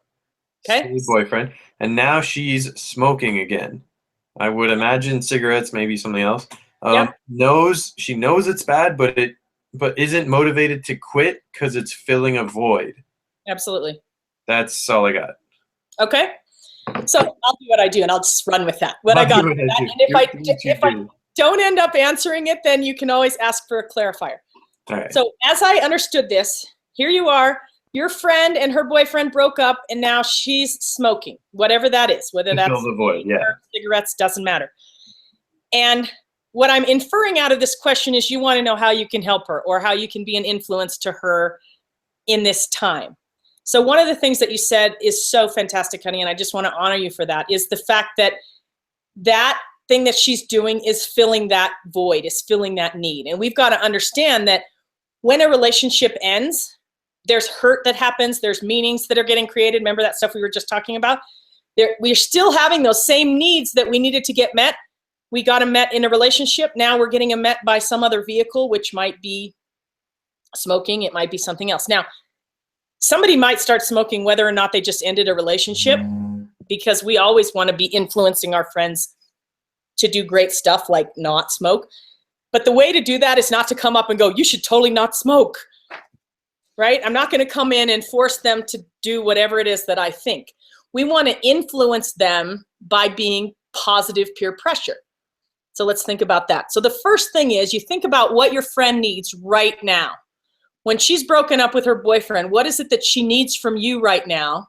Okay. boyfriend, and now she's smoking again. I would imagine cigarettes, maybe something else. Yep. She knows it's bad, but isn't motivated to quit because it's filling a void. Absolutely. That's all I got. Okay. So I'll do what I do, and I'll just run with that. What I'll I got. do what I do. And if I don't end up answering it, then you can always ask for a clarifier. All right. So as I understood this, here you are. Your friend and her boyfriend broke up, and now she's smoking, whatever that is, whether that's fill the void, yeah. cigarettes, doesn't matter. And what I'm inferring out of this question is you want to know how you can help her or how you can be an influence to her in this time. So one of the things that you said is so fantastic, honey, and I just want to honor you for that, is the fact that that thing that she's doing is filling that void, is filling that need. And we've got to understand that when a relationship ends, there's hurt that happens, there's meanings that are getting created. Remember that stuff we were just talking about? We're still having those same needs that we needed to get met. We got them met in a relationship. Now we're getting them met by some other vehicle, which might be smoking. It might be something else. Now, somebody might start smoking whether or not they just ended a relationship, because we always want to be influencing our friends to do great stuff like not smoke. But the way to do that is not to come up and go, you should totally not smoke, right? I'm not going to come in and force them to do whatever it is that I think. We want to influence them by being positive peer pressure. So let's think about that. So the first thing is you think about what your friend needs right now. When she's broken up with her boyfriend, what is it that she needs from you right now?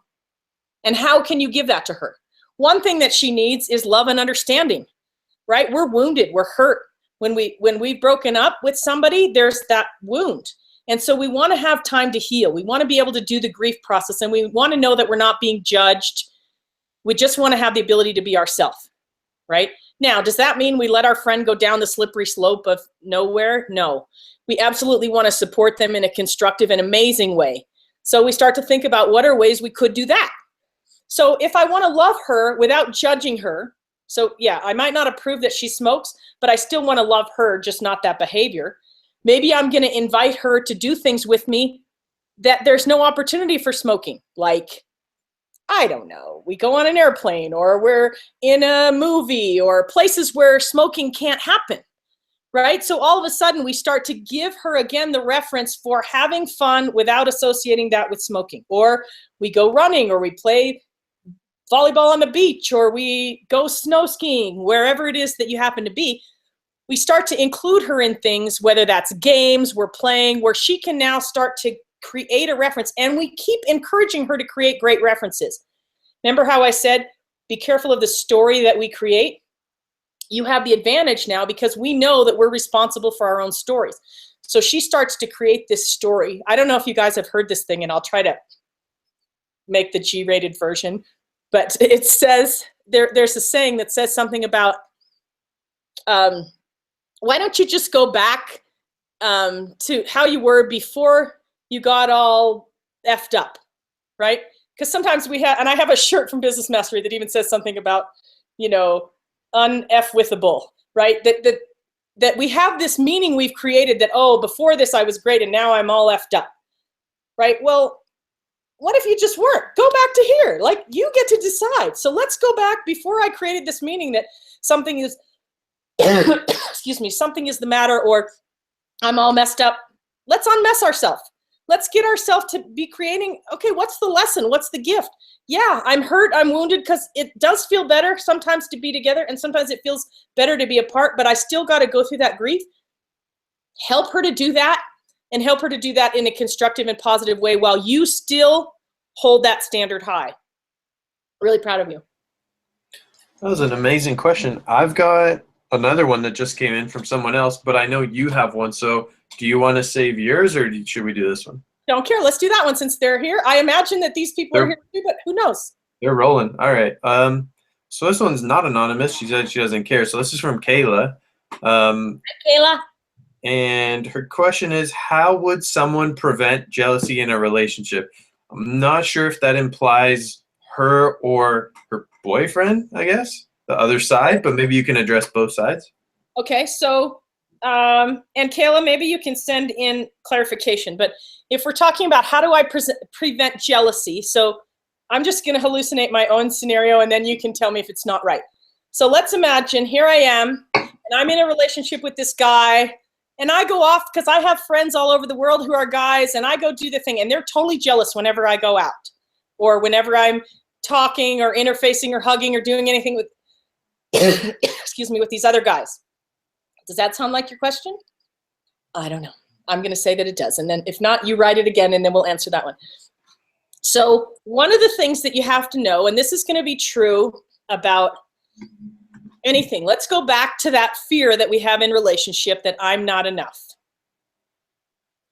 And how can you give that to her? One thing that she needs is love and understanding, right? We're wounded, we're hurt. When we've broken up with somebody, there's that wound. And so we want to have time to heal. We want to be able to do the grief process, and we want to know that we're not being judged. We just want to have the ability to be ourselves, right? Now, does that mean we let our friend go down the slippery slope of nowhere? No. We absolutely want to support them in a constructive and amazing way. So we start to think about what are ways we could do that. So if I want to love her without judging her, so yeah, I might not approve that she smokes, but I still want to love her, just not that behavior. Maybe I'm going to invite her to do things with me that there's no opportunity for smoking. Like, I don't know, we go on an airplane, or we're in a movie, or places where smoking can't happen, right? So all of a sudden we start to give her again the reference for having fun without associating that with smoking. Or we go running, or we play volleyball on the beach, or we go snow skiing, wherever it is that you happen to be. We start to include her in things, whether that's games we're playing, where she can now start to create a reference, and we keep encouraging her to create great references. Remember how I said, be careful of the story that we create? You have the advantage now because we know that we're responsible for our own stories. So she starts to create this story. I don't know if you guys have heard this thing, and I'll try to make the G-rated version, but it says, there's a saying that says something about, why don't you just go back to how you were before you got all effed up, right? Because sometimes we have, and I have a shirt from Business Mastery that even says something about, un-F-withable, right? That we have this meaning we've created that, oh, before this I was great and now I'm all effed up, right? Well, what if you just weren't? Go back to here. Like, you get to decide. So let's go back before I created this meaning that something is, excuse me, something is the matter, or I'm all messed up. Let's unmess ourselves. Let's get ourselves to be creating, okay, what's the lesson? What's the gift? Yeah, I'm hurt, I'm wounded, because it does feel better sometimes to be together, and sometimes it feels better to be apart, but I still got to go through that grief. Help her to do that, and help her to do that in a constructive and positive way while you still hold that standard high. Really proud of you. That was an amazing question. I've got another one that just came in from someone else, but I know you have one. So do you want to save yours, or should we do this one? Don't care. Let's do that one since they're here. I imagine that these people are here too, but who knows? They're rolling. All right. So this one's not anonymous. She said she doesn't care. So this is from Kayla. Kayla. And her question is, how would someone prevent jealousy in a relationship? I'm not sure if that implies her or her boyfriend, I guess, the other side, but maybe you can address both sides. Okay, so, and Kayla, maybe you can send in clarification, but if we're talking about how do I prevent jealousy, so I'm just going to hallucinate my own scenario, and then you can tell me if it's not right. So let's imagine here I am, and I'm in a relationship with this guy, and I go off because I have friends all over the world who are guys, and I go do the thing, and they're totally jealous whenever I go out, or whenever I'm talking or interfacing or hugging or doing anything with, excuse me, with these other guys. Does that sound like your question? I don't know. I'm going to say that it does. And then if not, you write it again, and then we'll answer that one. So one of the things that you have to know, and this is going to be true about anything. Let's go back to that fear that we have in relationship that I'm not enough.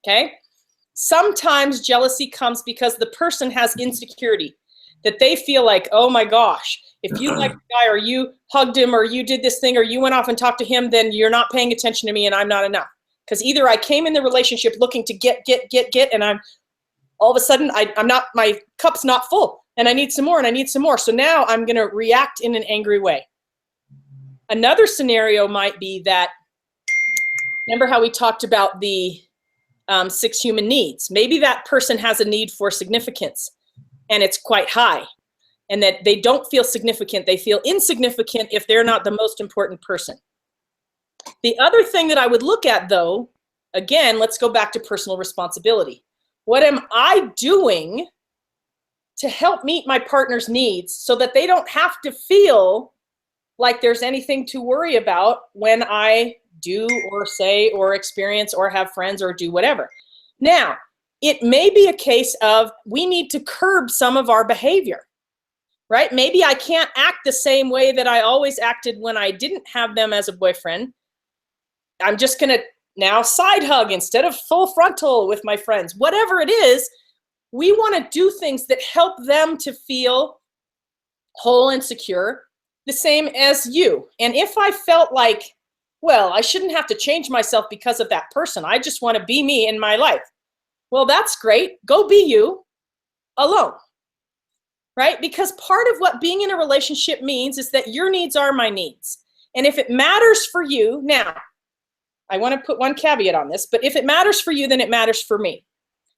Okay? Sometimes jealousy comes because the person has insecurity, that they feel like, oh my gosh, if you like the guy, or you hugged him, or you did this thing, or you went off and talked to him, then you're not paying attention to me and I'm not enough. Because either I came in the relationship looking to get, and I'm all of a sudden, I'm not, my cup's not full, and I need some more, and I need some more. So now I'm going to react in an angry way. Another scenario might be that, remember how we talked about the 6 human needs? Maybe that person has a need for significance, and it's quite high, and that they don't feel significant. They feel insignificant if they're not the most important person. The other thing that I would look at, though, again, let's go back to personal responsibility. What am I doing to help meet my partner's needs so that they don't have to feel like there's anything to worry about when I do or say or experience or have friends or do whatever? Now, it may be a case of we need to curb some of our behavior, right? Maybe I can't act the same way that I always acted when I didn't have them as a boyfriend. I'm just going to now side hug instead of full frontal with my friends. Whatever it is, we want to do things that help them to feel whole and secure, the same as you. And if I felt like, well, I shouldn't have to change myself because of that person, I just want to be me in my life. Well, that's great. Go be you alone, right? Because part of what being in a relationship means is that your needs are my needs. And if it matters for you, now, I want to put one caveat on this, but if it matters for you, then it matters for me.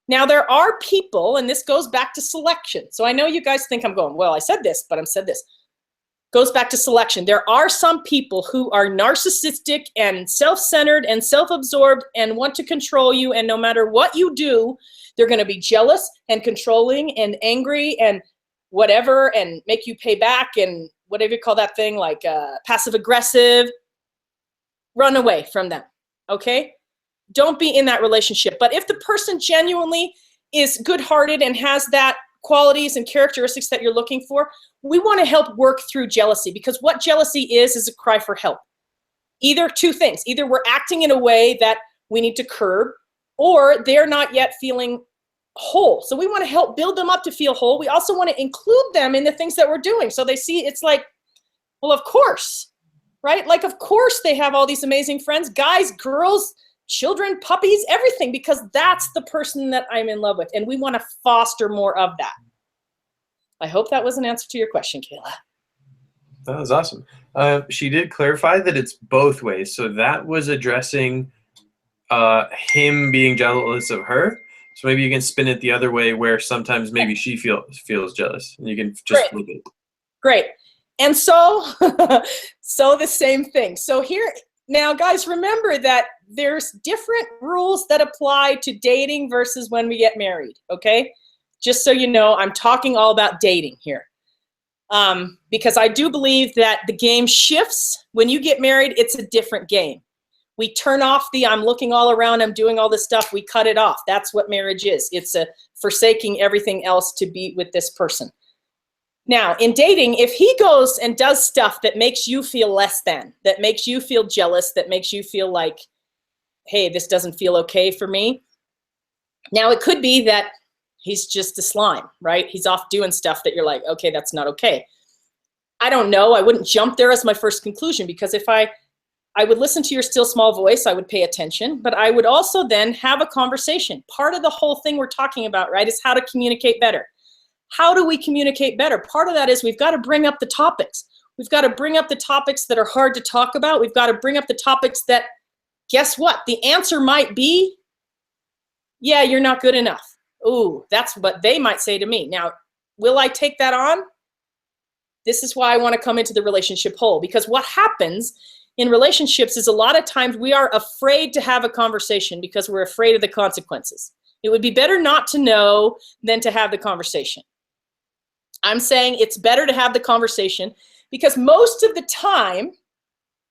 Now, there are people, and this goes back to selection. So I know you guys think I'm going, well, I said this, but I'm said this. Goes back to selection. There are some people who are narcissistic and self-centered and self-absorbed and want to control you, and no matter what you do, they're going to be jealous and controlling and angry and whatever, and make you pay back, and whatever you call that thing, like passive-aggressive. Run away from them, okay? Don't be in that relationship. But if the person genuinely is good-hearted and has that qualities and characteristics that you're looking for, we want to help work through jealousy, because what jealousy is a cry for help. Either two things. Either we're acting in a way that we need to curb, or they're not yet feeling whole. So we want to help build them up to feel whole. We also want to include them in the things that we're doing. So they see it's like, well, of course, right? Like, of course they have all these amazing friends, guys, girls, children, puppies, everything, because that's the person that I'm in love with. And we want to foster more of that. I hope that was an answer to your question, Kayla. That was awesome. She did clarify that it's both ways. So that was addressing him being jealous of her. So maybe you can spin it the other way, where sometimes maybe she feels jealous, and you can just flip it. Great. And so, so the same thing. So here, now guys, remember that there's different rules that apply to dating versus when we get married, okay? Just so you know, I'm talking all about dating here. Because I do believe that the game shifts. When you get married, it's a different game. We turn off the I'm looking all around, I'm doing all this stuff, we cut it off. That's what marriage is. It's a forsaking everything else to be with this person. Now, in dating, if he goes and does stuff that makes you feel less than, that makes you feel jealous, that makes you feel like, hey, this doesn't feel okay for me. Now, it could be that he's just a slime, right? He's off doing stuff that you're like, okay, that's not okay. I don't know. I wouldn't jump there as my first conclusion, because if I I would listen to your still small voice. I would pay attention, but I would also then have a conversation. Part of the whole thing we're talking about, right, is how to communicate better. How do we communicate better? Part of that is we've got to bring up the topics. We've got to bring up the topics that are hard to talk about. We've got to bring up the topics that, guess what? The answer might be, yeah, you're not good enough. Ooh, that's what they might say to me. Now, will I take that on? This is why I want to come into the relationship whole, because what happens in relationships is a lot of times we are afraid to have a conversation because we're afraid of the consequences. It would be better not to know than to have the conversation. I'm saying it's better to have the conversation because most of the time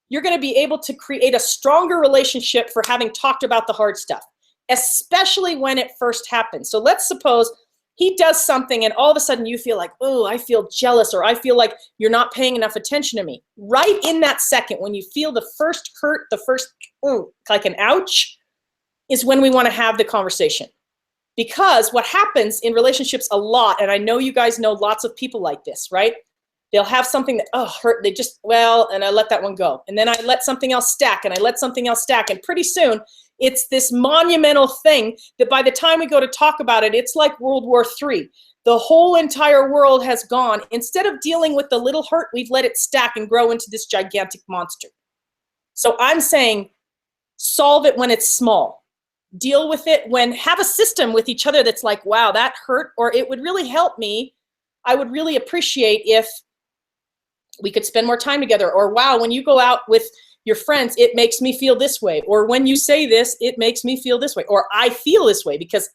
you're going to be able to create a stronger relationship for having talked about the hard stuff, especially when it first happens. So let's suppose he does something and all of a sudden you feel like, oh, I feel jealous, or I feel like you're not paying enough attention to me. Right in that second, when you feel the first hurt, the first, like an ouch, is when we want to have the conversation. Because what happens in relationships a lot, and I know you guys know lots of people like this, right? They'll have something that, hurt, they just, and I let that one go. And then I let something else stack, and I let something else stack. And pretty soon, it's this monumental thing that by the time we go to talk about it, it's like World War III. The whole entire world has gone. Instead of dealing with the little hurt, we've let it stack and grow into this gigantic monster. So I'm saying, solve it when it's small. Deal with it when, have a system with each other that's like, wow, that hurt, or it would really help me. I would really appreciate if we could spend more time together. Or wow, when you go out with your friends, it makes me feel this way. Or when you say this, it makes me feel this way. Or I feel this way, because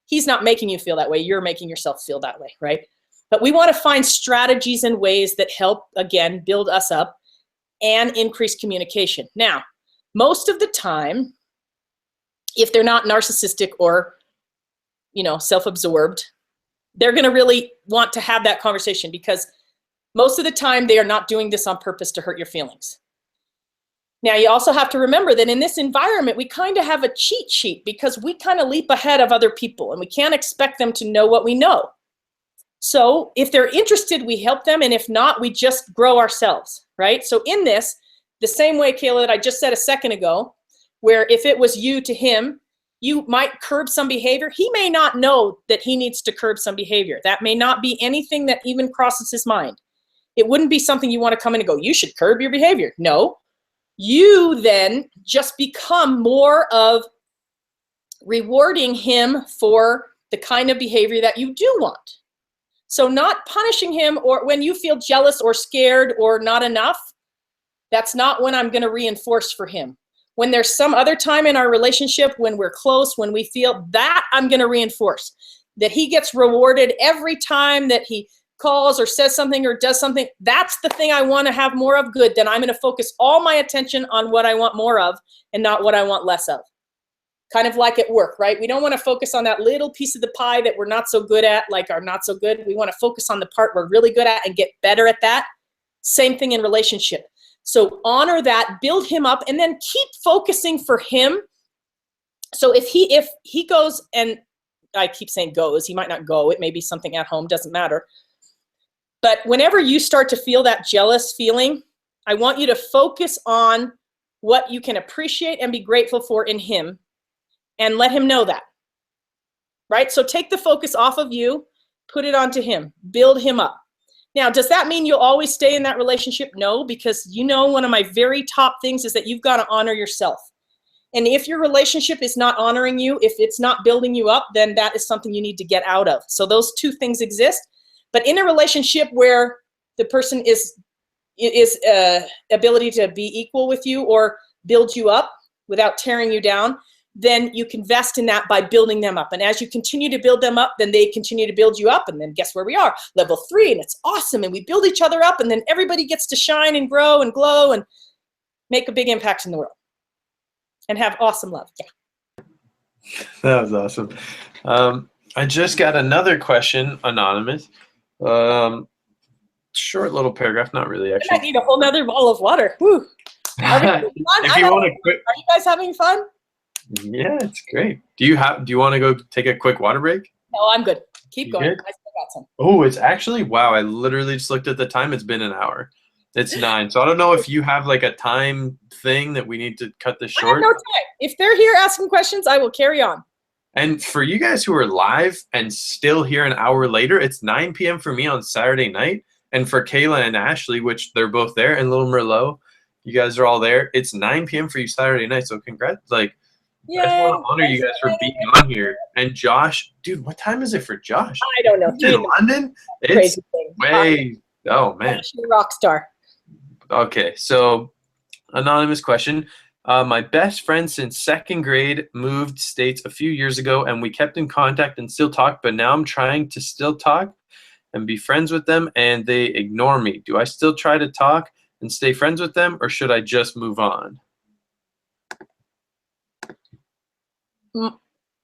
he's not making you feel that way. You're making yourself feel that way, right? But we want to find strategies and ways that help, again, build us up and increase communication. Now, most of the time, if they're not narcissistic or, self-absorbed, they're going to really want to have that conversation, because most of the time they are not doing this on purpose to hurt your feelings. Now, you also have to remember that in this environment, we kind of have a cheat sheet because we kind of leap ahead of other people and we can't expect them to know what we know. So if they're interested, we help them. And if not, we just grow ourselves, right? So in this, the same way, Kayla, that I just said a second ago, where if it was you to him, you might curb some behavior. He may not know that he needs to curb some behavior. That may not be anything that even crosses his mind. It wouldn't be something you want to come in and go, you should curb your behavior. No. You then just become more of rewarding him for the kind of behavior that you do want. So not punishing him, or when you feel jealous or scared or not enough, that's not when I'm going to reinforce for him. When there's some other time in our relationship, when we're close, when we feel that, I'm going to reinforce that he gets rewarded every time that he calls or says something or does something. That's the thing I want to have more of. Good. Then I'm going to focus all my attention on what I want more of and not what I want less of. Kind of like at work, right? We don't want to focus on that little piece of the pie that we're not so good at, like our not so good. We want to focus on the part we're really good at and get better at that. Same thing in relationship. So honor that, build him up, and then keep focusing for him. So if he goes, and I keep saying goes, he might not go. It may be something at home, doesn't matter. But whenever you start to feel that jealous feeling, I want you to focus on what you can appreciate and be grateful for in him, and let him know that, right? So take the focus off of you, put it onto him, build him up. Now, does that mean you'll always stay in that relationship? No, because one of my very top things is that you've got to honor yourself. And if your relationship is not honoring you, if it's not building you up, then that is something you need to get out of. So those two things exist. But in a relationship where the person is ability to be equal with you or build you up without tearing you down, then you can invest in that by building them up. And as you continue to build them up, then they continue to build you up. And then guess where we are? Level 3, and it's awesome. And we build each other up, and then everybody gets to shine and grow and glow and make a big impact in the world and have awesome love. Yeah. That was awesome. I just got another question, anonymous. Short little paragraph, not really actually. I need a whole nother bottle of water. Woo. Are we having fun? If you want to quit. Are you guys having fun? Yeah, it's great. Do you want to go take a quick water break? No, I'm good. Keep going. Good? I still got some. Oh, it's actually, wow, I literally just looked at the time. It's been an hour. It's 9. So I don't know if you have like a time thing that we need to cut this I have short. no time. If they're here asking questions, I will carry on. And for you guys who are live and still here an hour later, it's 9 p.m. for me on Saturday night. And for Kayla and Ashley, which they're both there, and Little Merlot, you guys are all there. It's 9 p.m. for you Saturday night. So congrats. Like, I just want to honor you guys for being on here. And Josh, dude, what time is it for Josh? I don't know. In London? It's Crazy thing. way, oh man. Rock star. Okay, so anonymous question. My best friend since 2nd grade moved states a few years ago, and we kept in contact and still talk, but now I'm trying to still talk and be friends with them, and they ignore me. Do I still try to talk and stay friends with them, or should I just move on?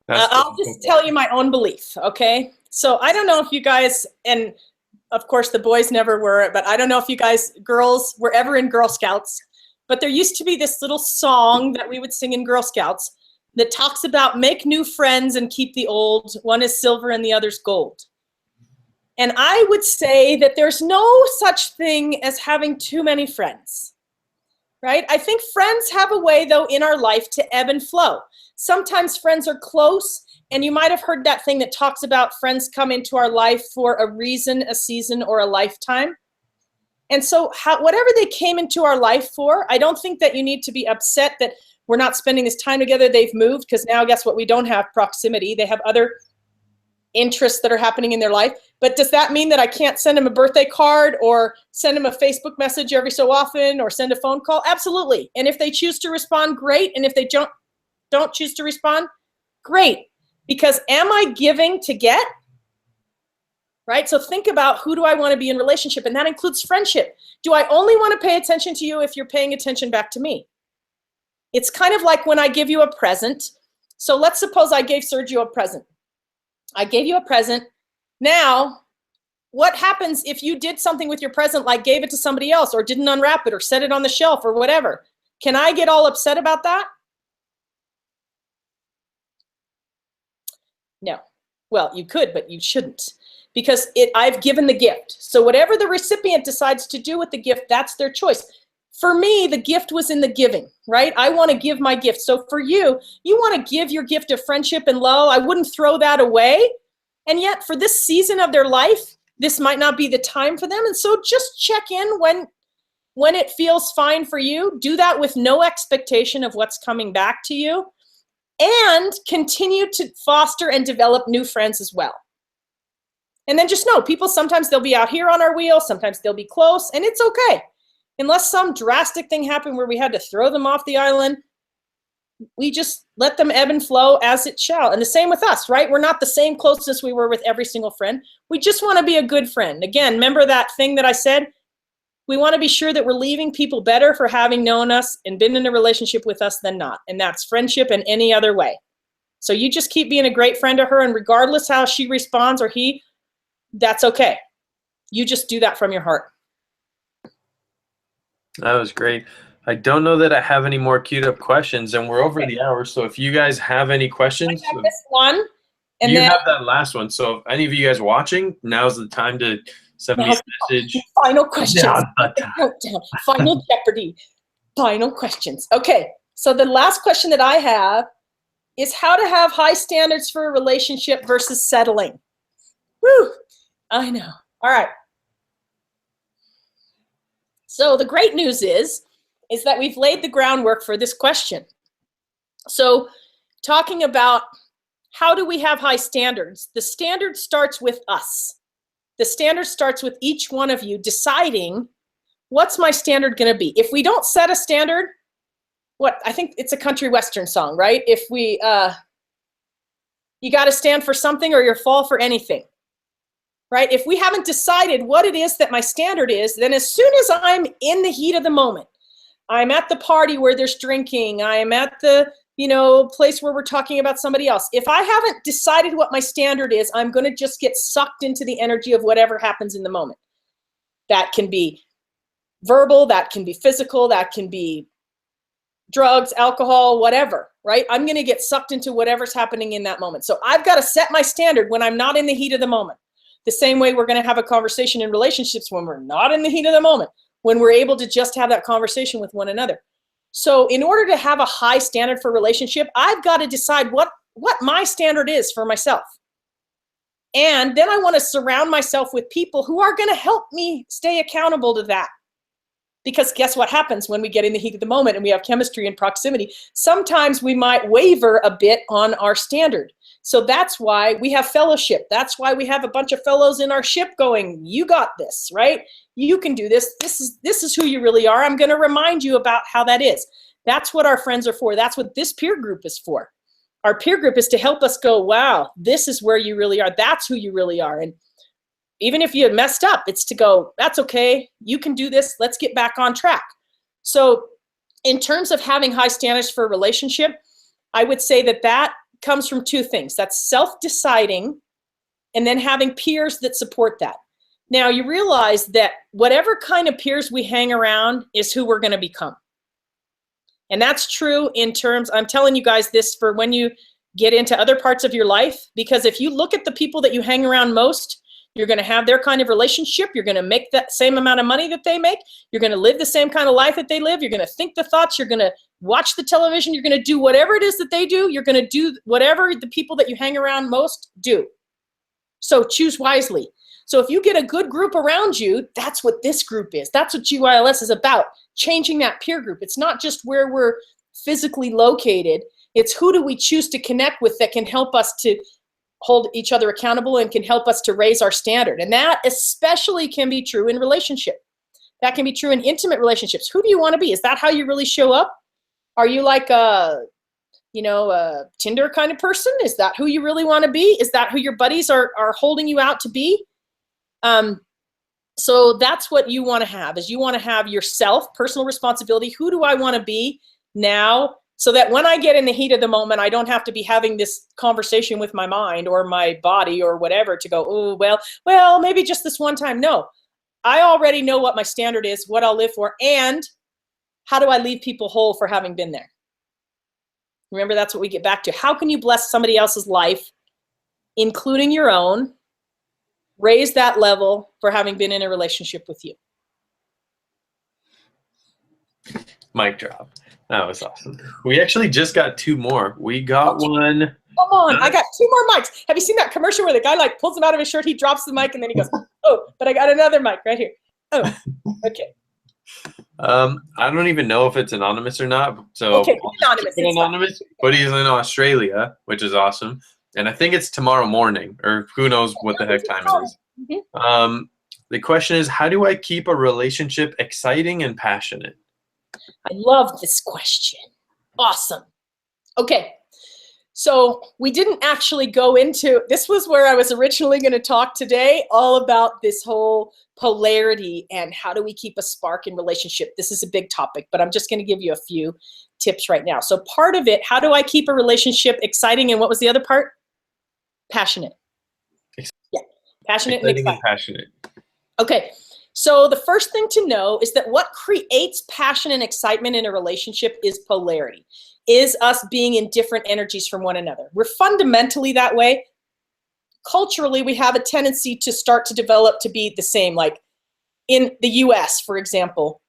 I'll just tell you my own belief, okay? So I don't know if you guys, and of course the boys never were, but I don't know if you guys, girls, were ever in Girl Scouts. But there used to be this little song that we would sing in Girl Scouts that talks about make new friends and keep the old. One is silver and the other's gold. And I would say that there's no such thing as having too many friends, right? I think friends have a way, though, in our life to ebb and flow. Sometimes friends are close, and you might have heard that thing that talks about friends come into our life for a reason, a season, or a lifetime. And so whatever they came into our life for, I don't think that you need to be upset that we're not spending this time together. They've moved, because now guess what? We don't have proximity. They have other interests that are happening in their life. But does that mean that I can't send them a birthday card or send them a Facebook message every so often or send a phone call? Absolutely. And if they choose to respond, great. And if they don't choose to respond, great. Because am I giving to get? Right? So think about, who do I want to be in relationship? And that includes friendship. Do I only want to pay attention to you if you're paying attention back to me? It's kind of like when I give you a present. So let's suppose I gave Sergio a present. I gave you a present. Now, what happens if you did something with your present, like gave it to somebody else or didn't unwrap it or set it on the shelf or whatever? Can I get all upset about that? No. Well, you could, but you shouldn't. Because I've given the gift. So whatever the recipient decides to do with the gift, that's their choice. For me, the gift was in the giving, right? I want to give my gift. So for you, you want to give your gift of friendship and love. I wouldn't throw that away. And yet for this season of their life, this might not be the time for them. And so just check in when it feels fine for you. Do that with no expectation of what's coming back to you. And continue to foster and develop new friends as well. And then just know, people, sometimes they'll be out here on our wheel, sometimes they'll be close, and it's okay. Unless some drastic thing happened where we had to throw them off the island, we just let them ebb and flow as it shall. And the same with us, right? We're not the same closeness we were with every single friend. We just want to be a good friend. Again, remember that thing that I said? We want to be sure that we're leaving people better for having known us and been in a relationship with us than not. And that's friendship in any other way. So you just keep being a great friend to her, and regardless how she responds or he, that's okay. You just do that from your heart. That was great. I don't know that I have any more queued up questions, and we're over the hour. So if you guys have any questions, I have this one. And you then have that last one. So if any of you guys watching, now's the time to send me a message. Final questions. Final Jeopardy. Final questions. Okay. So the last question that I have is how to have high standards for a relationship versus settling. Woo! I know. All right. So the great news is that we've laid the groundwork for this question. So talking about how do we have high standards? The standard starts with us. The standard starts with each one of you deciding, what's my standard going to be? If we don't set a standard, I think it's a country western song, right? If we, you got to stand for something or you fall for anything. Right? If we haven't decided what it is that my standard is, then as soon as I'm in the heat of the moment, I'm at the party where there's drinking, I'm at the, place where we're talking about somebody else. If I haven't decided what my standard is, I'm going to just get sucked into the energy of whatever happens in the moment. That can be verbal, that can be physical, that can be drugs, alcohol, whatever, right? I'm going to get sucked into whatever's happening in that moment. So I've got to set my standard when I'm not in the heat of the moment. The same way we're going to have a conversation in relationships when we're not in the heat of the moment. when we're able to just have that conversation with one another. So in order to have a high standard for relationship, I've got to decide what my standard is for myself. And then I want to surround myself with people who are going to help me stay accountable to that. Because guess what happens when we get in the heat of the moment and we have chemistry and proximity? Sometimes we might waver a bit on our standard. So that's why we have fellowship. That's why we have a bunch of fellows in our ship going, you got this, right? You can do this. This is who you really are. I'm going to remind you about how that is. That's what our friends are for. That's what this peer group is for. Our peer group is to help us go, wow, this is where you really are. That's who you really are. And even if you messed up, it's to go, that's okay. You can do this. Let's get back on track. So in terms of having high standards for a relationship, I would say that comes from two things. That's self-deciding and then having peers that support that. Now you realize that whatever kind of peers we hang around is who we're going to become. And that's true in terms, I'm telling you guys this for when you get into other parts of your life, because if you look at the people that you hang around most, you're going to have their kind of relationship. You're going to make that same amount of money that they make. You're going to live the same kind of life that they live. You're going to think the thoughts. You're going to watch the television. You're going to do whatever it is that they do. You're going to do whatever the people that you hang around most do. So choose wisely. So if you get a good group around you, that's what this group is. That's what GYLS is about, changing that peer group. It's not just where we're physically located. It's who do we choose to connect with that can help us to hold each other accountable and can help us to raise our standard. And that especially can be true in relationship. That can be true in intimate relationships. Who do you want to be? Is that how you really show up? Are you like a Tinder kind of person? Is that who you really want to be? Is that who your buddies are holding you out to be? So that's what you want to have, is you want to have yourself, personal responsibility. Who do I want to be now? So that when I get in the heat of the moment, I don't have to be having this conversation with my mind or my body or whatever to go, oh, well, maybe just this one time. No, I already know what my standard is, what I'll live for, and how do I leave people whole for having been there? Remember, that's what we get back to. How can you bless somebody else's life, including your own, raise that level for having been in a relationship with you? Mic drop. That was awesome. We actually just got two more. We got one. Come on, I got two more mics. Have you seen that commercial where the guy like pulls him out of his shirt, he drops the mic, and then he goes, oh, but I got another mic right here. Oh, okay. I don't even know if it's anonymous or not. So okay, anonymous. But he's in Australia, which is awesome. And I think it's tomorrow morning, or who knows what the heck time it is. Mm-hmm. The question is, how do I keep a relationship exciting and passionate? I love this question. Awesome. Okay. So we didn't actually go into, this was where I was originally going to talk today, all about this whole polarity and how do we keep a spark in relationship. This is a big topic, but I'm just going to give you a few tips right now. So part of it, how do I keep a relationship exciting? And what was the other part? Passionate. Yeah. Passionate and exciting. Passionate. Okay. So the first thing to know is that what creates passion and excitement in a relationship is polarity, is us being in different energies from one another. We're fundamentally that way. Culturally, we have a tendency to start to develop to be the same. Like in the US, for example,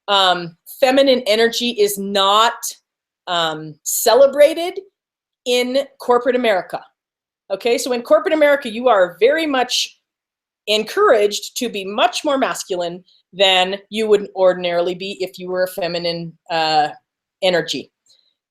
feminine energy is not celebrated in corporate America. Okay, so in corporate America, you are very much encouraged to be much more masculine than you would ordinarily be if you were a feminine energy.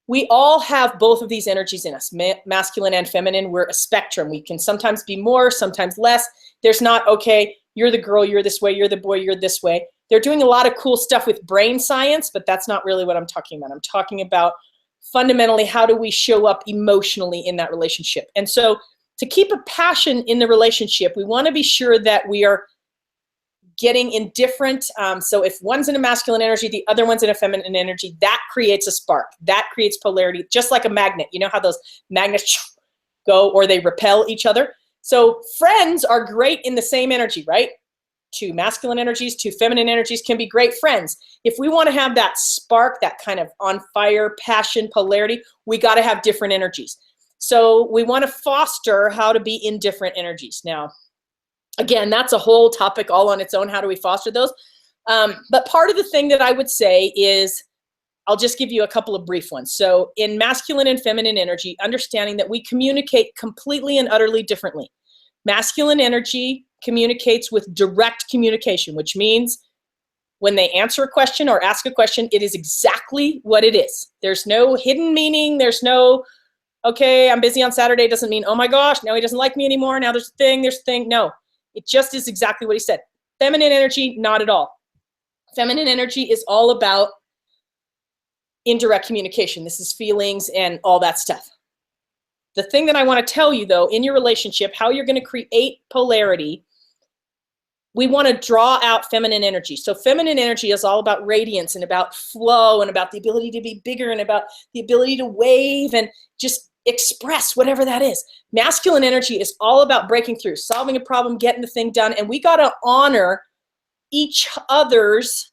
We all have both of these energies in us, masculine and feminine. We're a spectrum. We can sometimes be more, sometimes less. There's not, okay, you're the girl, you're this way, you're the boy, you're this way. They're doing a lot of cool stuff with brain science, but that's not really what I'm talking about. I'm talking about fundamentally, how do we show up emotionally in that relationship? And so to keep a passion in the relationship, we want to be sure that we are getting in different, so if one's in a masculine energy, the other one's in a feminine energy, that creates a spark. That creates polarity, just like a magnet. You know how those magnets go or they repel each other? So friends are great in the same energy, right? Two masculine energies, two feminine energies can be great friends. If we want to have that spark, that kind of on fire, passion, polarity, we got to have different energies. So we want to foster how to be in different energies. Now, again, that's a whole topic all on its own. How do we foster those? But part of the thing that I would say is, I'll just give you a couple of brief ones. So in masculine and feminine energy, understanding that we communicate completely and utterly differently. Masculine energy communicates with direct communication, which means when they answer a question or ask a question, it is exactly what it is. There's no hidden meaning. There's no, okay, I'm busy on Saturday doesn't mean, oh my gosh, now he doesn't like me anymore. Now there's a thing. No, it just is exactly what he said. Feminine energy, not at all. Feminine energy is all about indirect communication. This is feelings and all that stuff. The thing that I want to tell you, though, in your relationship, how you're going to create polarity, we want to draw out feminine energy. So feminine energy is all about radiance and about flow and about the ability to be bigger and about the ability to wave and just express whatever that is. Masculine energy is all about breaking through, solving a problem, getting the thing done, and we got to honor each other's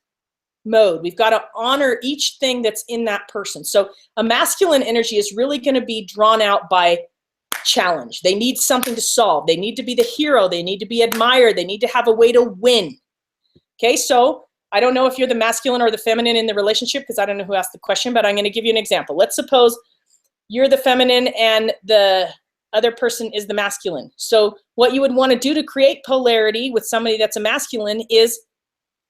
mode. We've got to honor each thing that's in that person. So a masculine energy is really going to be drawn out by challenge. They need something to solve. They need to be the hero. They need to be admired. They need to have a way to win. Okay, so I don't know if you're the masculine or the feminine in the relationship because I don't know who asked the question, but I'm going to give you an example. Let's suppose you're the feminine and the other person is the masculine. So what you would want to do to create polarity with somebody that's a masculine is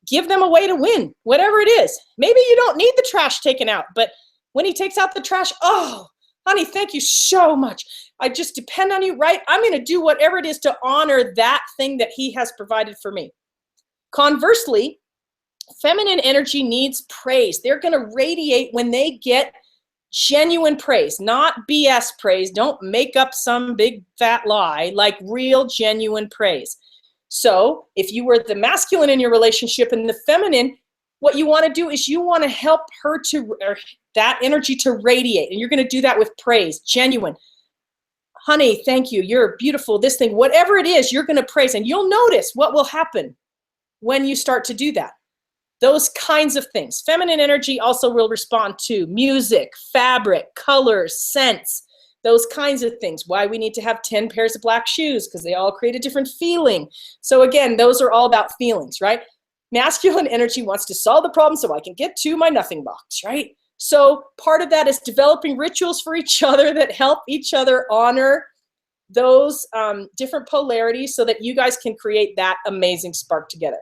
give them a way to win, whatever it is. Maybe you don't need the trash taken out, but when he takes out the trash, oh, honey, thank you so much. I just depend on you, right? I'm going to do whatever it is to honor that thing that he has provided for me. Conversely, feminine energy needs praise. They're going to radiate when they get genuine praise, not BS praise. Don't make up some big fat lie, like real genuine praise. So if you were the masculine in your relationship and the feminine, what you want to do is you want to help her to, or that energy to radiate. And you're going to do that with praise, genuine. Honey, thank you. You're beautiful. This thing, whatever it is, you're going to praise. And you'll notice what will happen when you start to do that. Those kinds of things. Feminine energy also will respond to music, fabric, colors, scents, those kinds of things. Why we need to have 10 pairs of black shoes, because they all create a different feeling. So again, those are all about feelings, right? Masculine energy wants to solve the problem so I can get to my nothing box, right? So part of that is developing rituals for each other that help each other honor those different polarities so that you guys can create that amazing spark together.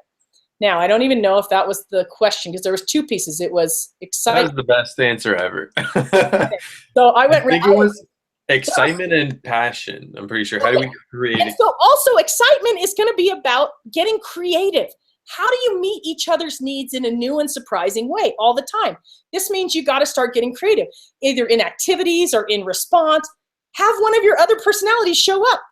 Now, I don't even know if that was the question because there was two pieces. It was excitement. That was the best answer ever. Okay. So I went right. It was excitement and passion. I'm pretty sure. How do we create it? So also excitement is going to be about getting creative. How do you meet each other's needs in a new and surprising way all the time? This means you got to start getting creative, either in activities or in response. Have one of your other personalities show up.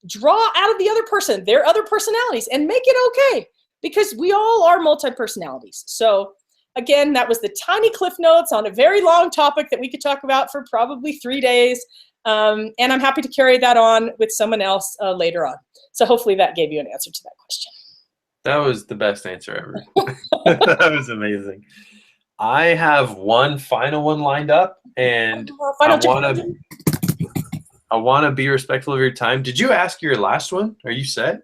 Draw out of the other person their other personalities and make it okay. Because we all are multi-personalities. So again, that was the tiny cliff notes on a very long topic that we could talk about for probably 3 days. And I'm happy to carry that on with someone else later on. So hopefully that gave you an answer to that question. That was the best answer ever. That was amazing. I have one final one lined up, and I want to be respectful of your time. Did you ask your last one? Are you set?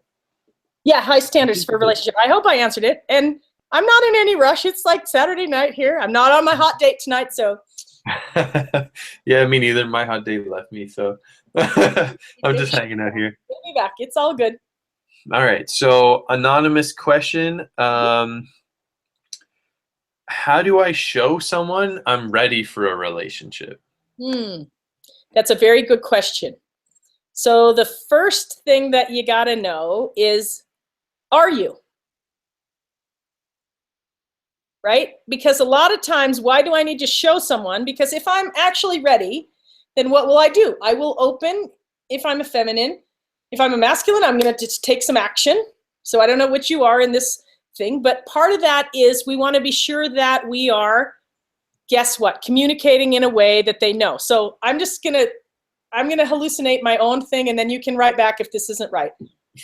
Yeah, high standards for a relationship. I hope I answered it. And I'm not in any rush. It's like Saturday night here. I'm not on my hot date tonight, so. Yeah, me neither. My hot date left me, so I'm just hanging out here. Get me back. It's all good. All right. So, anonymous question. How do I show someone I'm ready for a relationship? That's a very good question. So the first thing that you got to know is, are you? Right? Because a lot of times, why do I need to show someone? Because if I'm actually ready, then what will I do? I will open if I'm a feminine. If I'm a masculine, I'm going to just take some action. So I don't know what you are in this thing, but part of that is we want to be sure that we are, guess what, communicating in a way that they know. So I'm going to hallucinate my own thing, and then you can write back if this isn't right.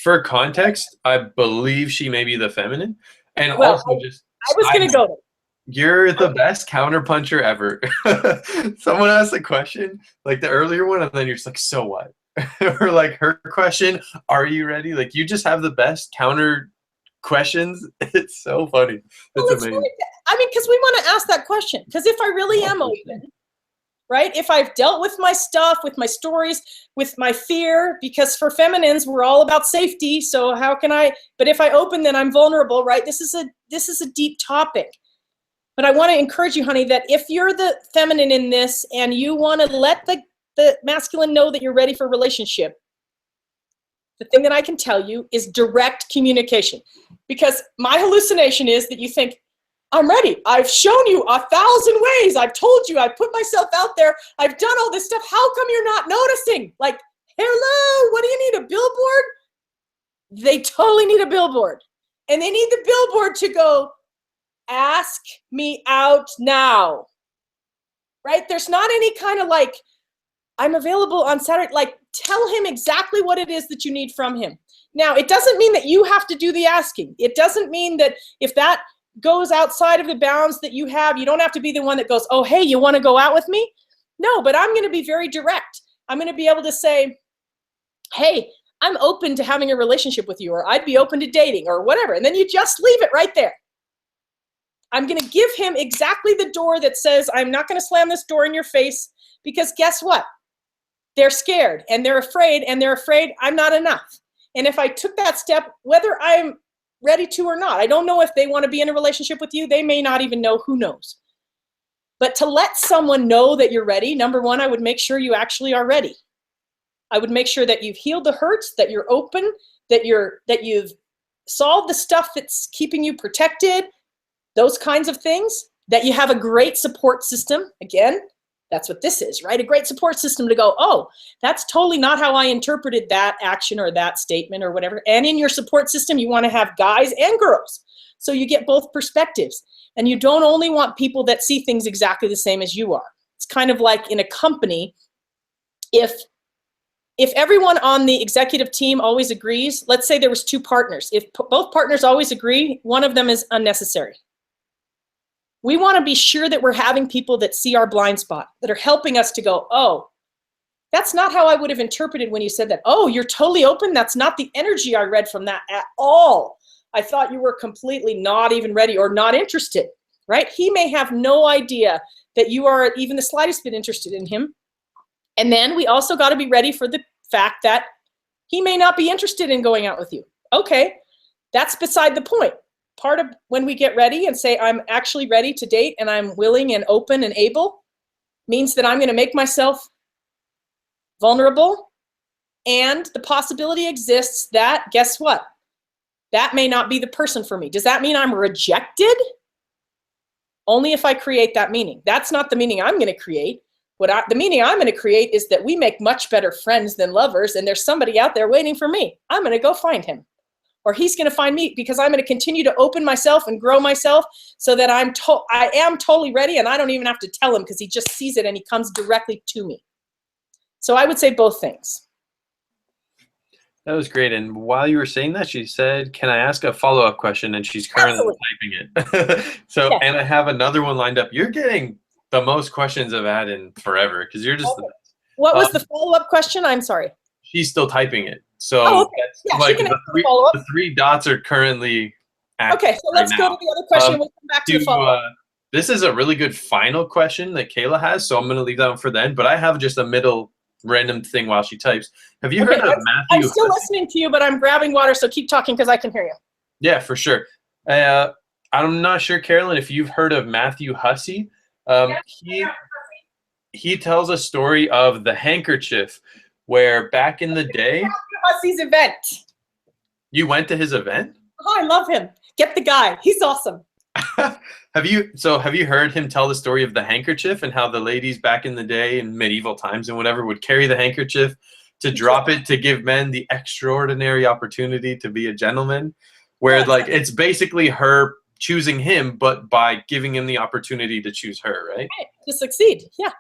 For context, I believe she may be the feminine. And well, also just... I was going to go there. You're the best counterpuncher ever. Someone asked a question, like the earlier one, and then you're just like, so what? Or like her question, are you ready? Like you just have the best counter questions. It's so funny. It's amazing. I mean, because we want to ask that question. Because if I really am open, right? If I've dealt with my stuff, with my stories, with my fear, because for feminines, we're all about safety. So how can I, but if I open, then I'm vulnerable, right? This is a deep topic. But I want to encourage you, honey, that if you're the feminine in this and you want to let the masculine know that you're ready for a relationship, the thing that I can tell you is direct communication. Because my hallucination is that you think, I'm ready. I've shown you 1,000 ways. I've told you. I've put myself out there. I've done all this stuff. How come you're not noticing? Like, hello, what do you need, a billboard? They totally need a billboard. And they need the billboard to go, ask me out now. Right? There's not any kind of like, I'm available on Saturday. Like, tell him exactly what it is that you need from him. Now, it doesn't mean that you have to do the asking. It doesn't mean that if that goes outside of the bounds that you have, you don't have to be the one that goes, oh, hey, you want to go out with me? No, but I'm going to be very direct. I'm going to be able to say, hey, I'm open to having a relationship with you, or I'd be open to dating, or whatever. And then you just leave it right there. I'm going to give him exactly the door that says, I'm not going to slam this door in your face, because guess what? They're scared and they're afraid I'm not enough. And if I took that step, whether I'm ready to or not, I don't know if they want to be in a relationship with you. They may not even know, who knows. But to let someone know that you're ready, number one, I would make sure you actually are ready. I would make sure that you've healed the hurts, that you're open, that you've solved the stuff that's keeping you protected, those kinds of things, that you have a great support system. Again, that's what this is, right? A great support system to go, oh, that's totally not how I interpreted that action or that statement or whatever. And in your support system, you want to have guys and girls. So you get both perspectives. And you don't only want people that see things exactly the same as you are. It's kind of like in a company, if everyone on the executive team always agrees, let's say there was 2 partners. If both partners always agree, one of them is unnecessary. We want to be sure that we're having people that see our blind spot, that are helping us to go, oh, that's not how I would have interpreted when you said that. Oh, you're totally open? That's not the energy I read from that at all. I thought you were completely not even ready or not interested, right? He may have no idea that you are even the slightest bit interested in him. And then we also got to be ready for the fact that he may not be interested in going out with you. Okay, that's beside the point. Part of when we get ready and say, I'm actually ready to date and I'm willing and open and able, means that I'm going to make myself vulnerable. And the possibility exists that, guess what? That may not be the person for me. Does that mean I'm rejected? Only if I create that meaning. That's not the meaning I'm going to create. The meaning I'm going to create is that we make much better friends than lovers, and there's somebody out there waiting for me. I'm going to go find him. Or he's going to find me, because I'm going to continue to open myself and grow myself so that I am totally ready, and I don't even have to tell him, because he just sees it and he comes directly to me. So I would say both things. That was great. And while you were saying that, she said, can I ask a follow-up question? And she's currently typing it. So, yeah. And I have another one lined up. You're getting the most questions I've had in forever, because you're just the best. What was the follow-up question? I'm sorry. She's still typing it. So that's like the 3 dots are currently active. Okay, so let's go to the other question. We'll come back to the follow-up. This is a really good final question that Kayla has, so I'm going to leave that one for then. But I have just a middle random thing while she types. Have you heard of Matthew? I'm still listening to you, but I'm grabbing water, so keep talking because I can hear you. Yeah, for sure. I'm not sure, Carolyn, if you've heard of Matthew Hussey. He tells a story of the handkerchief, where back in the day, Hussey's event. You went to his event? Oh, I love him. Get the guy. He's awesome. Have you heard him tell the story of the handkerchief and how the ladies back in the day in medieval times and whatever would carry the handkerchief to drop it to give men the extraordinary opportunity to be a gentleman, where like it's basically her choosing him, but by giving him the opportunity to choose her, right? To succeed. Yeah.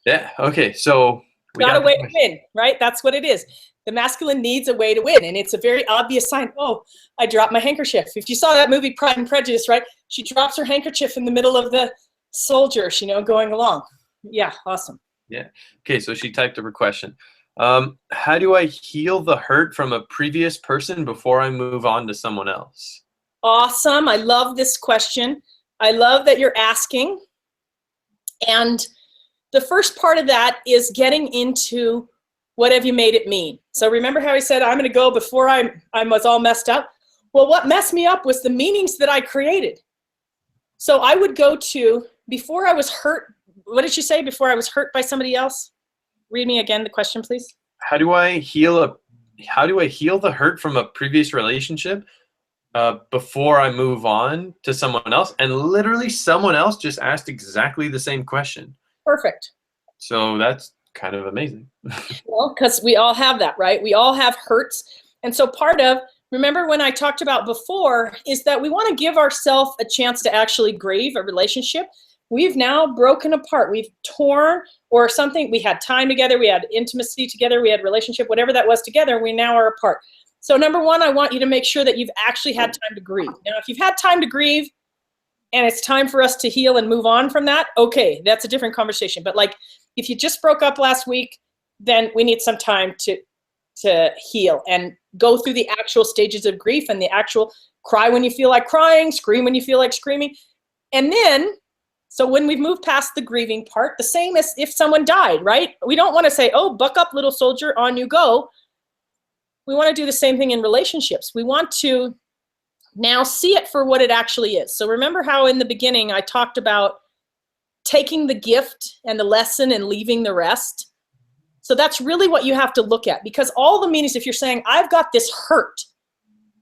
Yeah. Okay. So we got a way to win, right? That's what it is. The masculine needs a way to win, and it's a very obvious sign. Oh, I dropped my handkerchief. If you saw that movie Pride and Prejudice, right? She drops her handkerchief in the middle of the soldiers, going along. Yeah, awesome. Yeah. Okay, so she typed up her question. How do I heal the hurt from a previous person before I move on to someone else? Awesome. I love this question. I love that you're asking. And the first part of that is getting into what have you made it mean. So remember how I said I'm going to go before I was all messed up? Well, what messed me up was the meanings that I created. So I would go to, before I was hurt, what did you say? Before I was hurt by somebody else? Read me again the question, please. How do I heal the hurt from a previous relationship before I move on to someone else? And literally someone else just asked exactly the same question. Perfect. So that's kind of amazing. Well, because we all have that, right? We all have hurts. And so part of, remember when I talked about before, is that we want to give ourselves a chance to actually grieve a relationship. We've now broken apart. We've torn or something. We had time together. We had intimacy together. We had relationship, whatever that was together. We now are apart. So number one, I want you to make sure that you've actually had time to grieve. Now, if you've had time to grieve and it's time for us to heal and move on from that, okay, that's a different conversation. But like if you just broke up last week, then we need some time to heal and go through the actual stages of grief and the actual cry when you feel like crying, scream when you feel like screaming. And then, so when we've moved past the grieving part, the same as if someone died, right? We don't want to say, oh, buck up, little soldier, on you go. We want to do the same thing in relationships. We want to now see it for what it actually is. So remember how in the beginning I talked about taking the gift and the lesson and leaving the rest? So that's really what you have to look at, because all the meanings, if you're saying, I've got this hurt,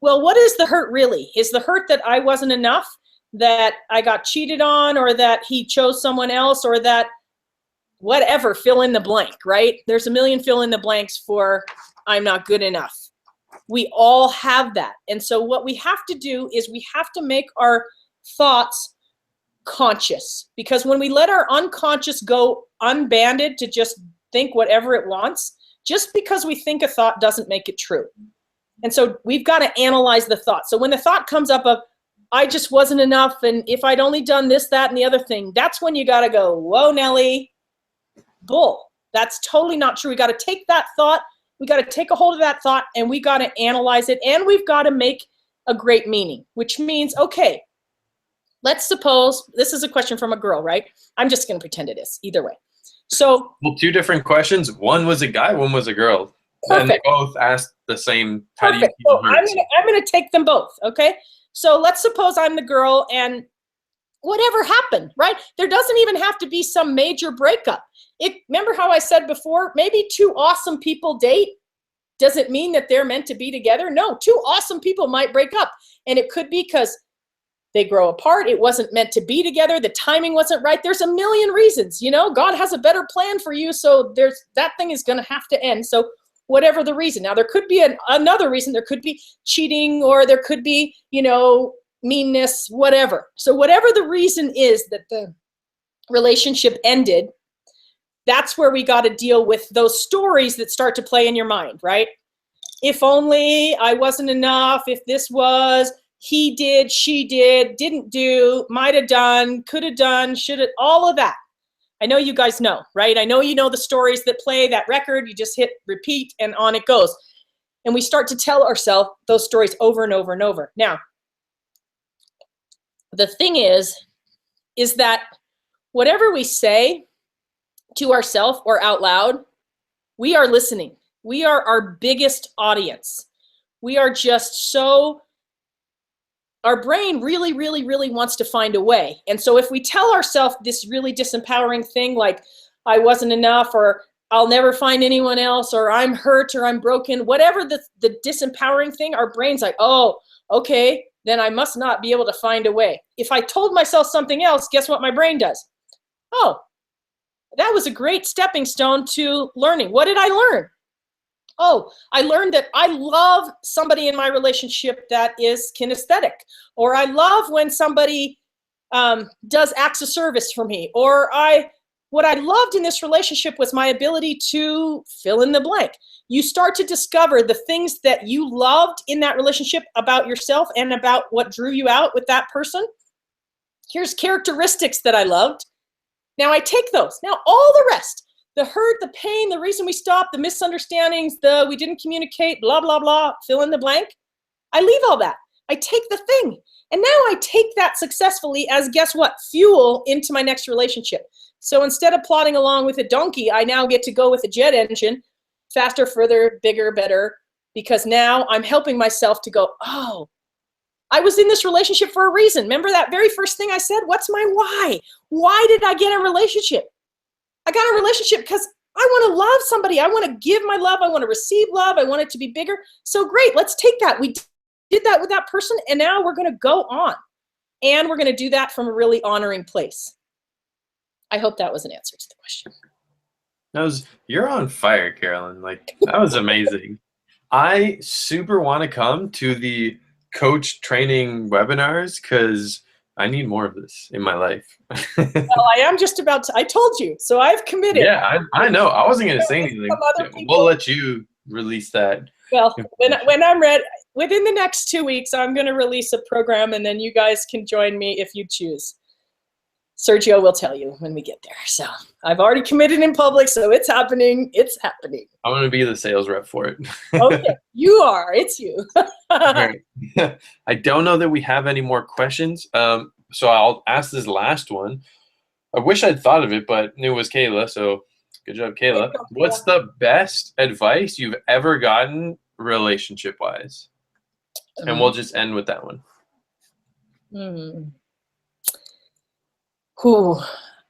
well, what is the hurt really? Is the hurt that I wasn't enough, that I got cheated on, or that he chose someone else, or that whatever, fill in the blank, right? There's a million fill in the blanks for I'm not good enough. We all have that. And so what we have to do is we have to make our thoughts conscious, because when we let our unconscious go unbanded to just think whatever it wants, just because we think a thought doesn't make it true. And so we've got to analyze the thought. So when the thought comes up of, I just wasn't enough, and if I'd only done this, that, and the other thing, that's when you got to go, whoa, Nelly, bull. That's totally not true. We got to take that thought, we got to take a hold of that thought, and we got to analyze it, and we've got to make a great meaning, which means, okay, let's suppose, this is a question from a girl, right? I'm just going to pretend it is, either way. So, well, two different questions. One was a guy, one was a girl. Perfect. And they both asked the same, how Perfect. do you feel So hurt? I'm gonna take them both, okay? So let's suppose I'm the girl and whatever happened, right? There doesn't even have to be some major breakup. Remember how I said before, maybe two awesome people date. Does it mean that they're meant to be together? No, two awesome people might break up. And it could be because they grow apart. It wasn't meant to be together. The timing wasn't right. There's a million reasons, you know, God has a better plan for you. So that thing is going to have to end. So whatever the reason. Now there could be another reason. There could be cheating, or there could be, you know, meanness, whatever. So whatever the reason is that the relationship ended, that's where we got to deal with those stories that start to play in your mind, right? If only I wasn't enough, if this was, he did, she did, didn't do, might have done, could have done, should have, all of that. I know you guys know, right? I know you know the stories that play that record. You just hit repeat and on it goes. And we start to tell ourselves those stories over and over and over. Now, the thing is that whatever we say to ourselves or out loud, we are listening. We are our biggest audience. We are just so, our brain really, really, really wants to find a way. And so if we tell ourselves this really disempowering thing, like I wasn't enough, or I'll never find anyone else, or I'm hurt, or I'm broken, whatever the disempowering thing, our brain's like, oh, okay, then I must not be able to find a way. If I told myself something else, guess what my brain does? Oh, that was a great stepping stone to learning. What did I learn? Oh, I learned that I love somebody in my relationship that is kinesthetic, or I love when somebody does acts of service for me, or what I loved in this relationship was my ability to fill in the blank. You start to discover the things that you loved in that relationship about yourself and about what drew you out with that person. Here's characteristics that I loved. Now I take those. Now all the rest, the hurt, the pain, the reason we stopped, the misunderstandings, we didn't communicate, blah, blah, blah, fill in the blank. I leave all that, I take the thing. And now I take that successfully as, guess what, fuel into my next relationship. So instead of plodding along with a donkey, I now get to go with a jet engine, faster, further, bigger, better, because now I'm helping myself to go, oh, I was in this relationship for a reason. Remember that very first thing I said? What's my why? Why did I get a relationship? I got a relationship because I want to love somebody. I want to give my love. I want to receive love. I want it to be bigger. So great, let's take that. We did that with that person, and now we're going to go on. And we're going to do that from a really honoring place. I hope that was an answer to the question. You're on fire, Carolyn. Like, that was amazing. I super want to come to the coach training webinars because I need more of this in my life. Well, I am just about to, I told you, so I've committed. Yeah, I know. I wasn't going to say anything. We'll let you release that. Well, when I'm ready, within the next 2 weeks, I'm going to release a program, and then you guys can join me if you choose. Sergio will tell you when we get there. So I've already committed in public, so it's happening. It's happening. I'm going to be the sales rep for it. Okay, you are. It's you. Right. I don't know that we have any more questions. So I'll ask this last one. I wish I'd thought of it, but it was Kayla. So good job, Kayla. What's the best advice you've ever gotten relationship-wise? And we'll just end with that one.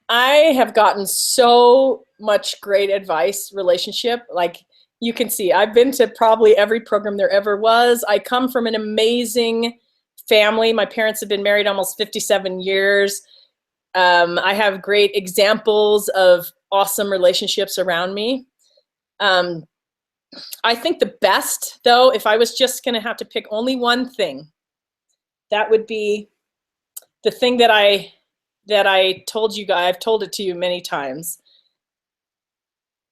I have gotten so much great advice, relationship. Like you can see, I've been to probably every program there ever was. I come from an amazing family. My parents have been married almost 57 years. I have great examples of awesome relationships around me. I think the best, though, if I was just going to have to pick only one thing, that would be the thing that I told you guys. I've told it to you many times.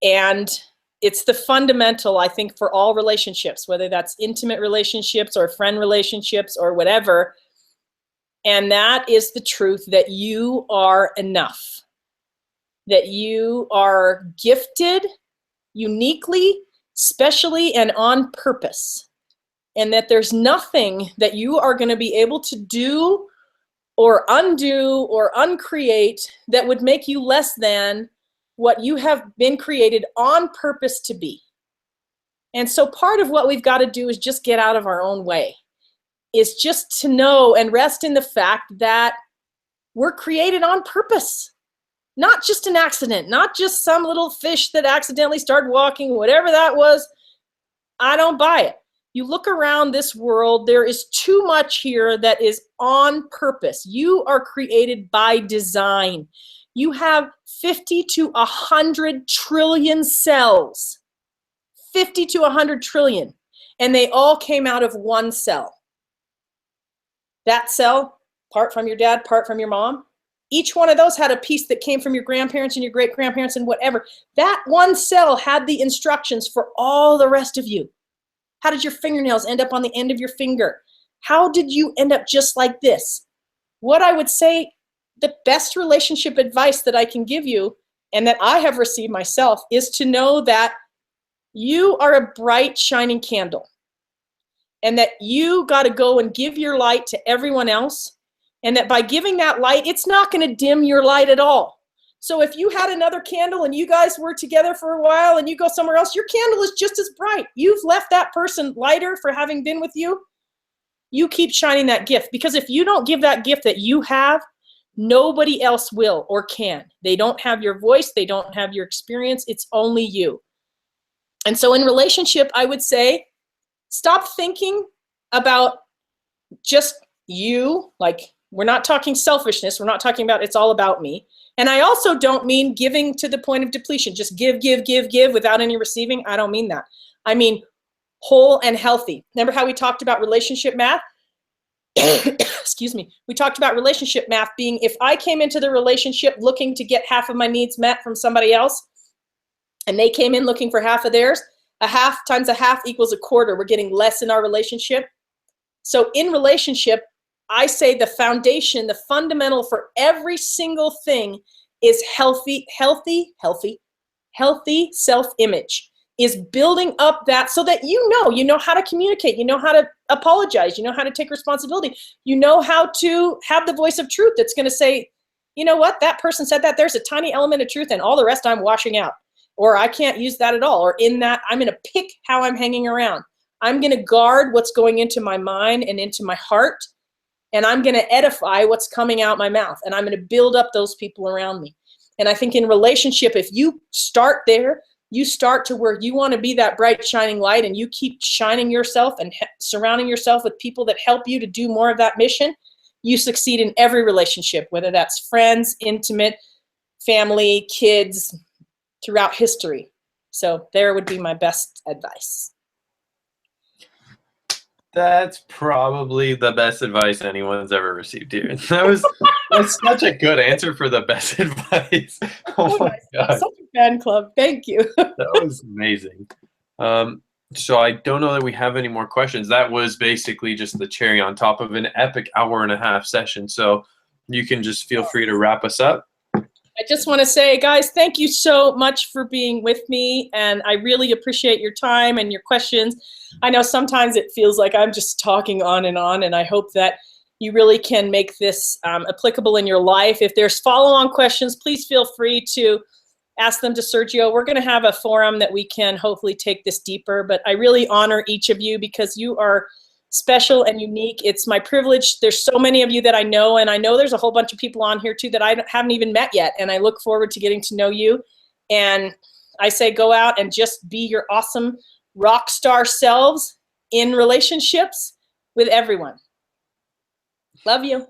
And it's the fundamental, I think, for all relationships, whether that's intimate relationships or friend relationships or whatever. And that is the truth that you are enough, that you are gifted uniquely, specially, and on purpose. And that there's nothing that you are going to be able to do or undo or uncreate that would make you less than what you have been created on purpose to be. And so part of what we've got to do is just get out of our own way, is just to know and rest in the fact that we're created on purpose, not just an accident, not just some little fish that accidentally started walking, whatever that was. I don't buy it. You look around this world, there is too much here that is on purpose. You are created by design. You have 50 to 100 trillion cells, 50 to 100 trillion, and they all came out of one cell. That cell, part from your dad, part from your mom, each one of those had a piece that came from your grandparents and your great-grandparents and whatever. That one cell had the instructions for all the rest of you. How did your fingernails end up on the end of your finger? How did you end up just like this? What I would say, the best relationship advice that I can give you and that I have received myself is to know that you are a bright, shining candle and that you got to go and give your light to everyone else, and that by giving that light, it's not going to dim your light at all. So if you had another candle and you guys were together for a while and you go somewhere else, your candle is just as bright. You've left that person lighter for having been with you. You keep shining that gift, because if you don't give that gift that you have, nobody else will or can. They don't have your voice. They don't have your experience. It's only you. And so in relationship, I would say, stop thinking about just you. Like, we're not talking selfishness. We're not talking about it's all about me. And I also don't mean giving to the point of depletion. Just give, give, give, give without any receiving. I don't mean that. I mean whole and healthy. Remember how we talked about relationship math? Excuse me. We talked about relationship math being, if I came into the relationship looking to get half of my needs met from somebody else, and they came in looking for half of theirs, a half times a half equals a quarter. We're getting less in our relationship. So in relationship, I say the foundation, the fundamental for every single thing is healthy self-image, is building up that so that you know how to communicate, you know how to apologize. You know how to take responsibility. You know how to have the voice of truth that's going to say, you know what, that person said that, there's a tiny element of truth and all the rest I'm washing out. Or I can't use that at all. Or in that, I'm going to pick how I'm hanging around. I'm going to guard what's going into my mind and into my heart. And I'm going to edify what's coming out my mouth. And I'm going to build up those people around me. And I think in relationship, if you start there, you start to where you want to be that bright shining light, and you keep shining yourself and surrounding yourself with people that help you to do more of that mission, you succeed in every relationship, whether that's friends, intimate, family, kids, throughout history. So there would be my best advice. That's probably the best advice anyone's ever received, dude. That's such a good answer for the best advice. Oh my God. Such a fan club. Thank you. That was amazing. So I don't know that we have any more questions. That was basically just the cherry on top of an epic 1.5-hour session. So you can just feel free to wrap us up. I just want to say, guys, thank you so much for being with me. And I really appreciate your time and your questions. I know sometimes it feels like I'm just talking on, and I hope that you really can make this applicable in your life. If there's follow-on questions, please feel free to ask them to Sergio. We're going to have a forum that we can hopefully take this deeper, but I really honor each of you because you are special and unique. It's my privilege. There's so many of you that I know, and I know there's a whole bunch of people on here too that I haven't even met yet, and I look forward to getting to know you. And I say go out and just be your awesome rock star selves in relationships with everyone. Love you.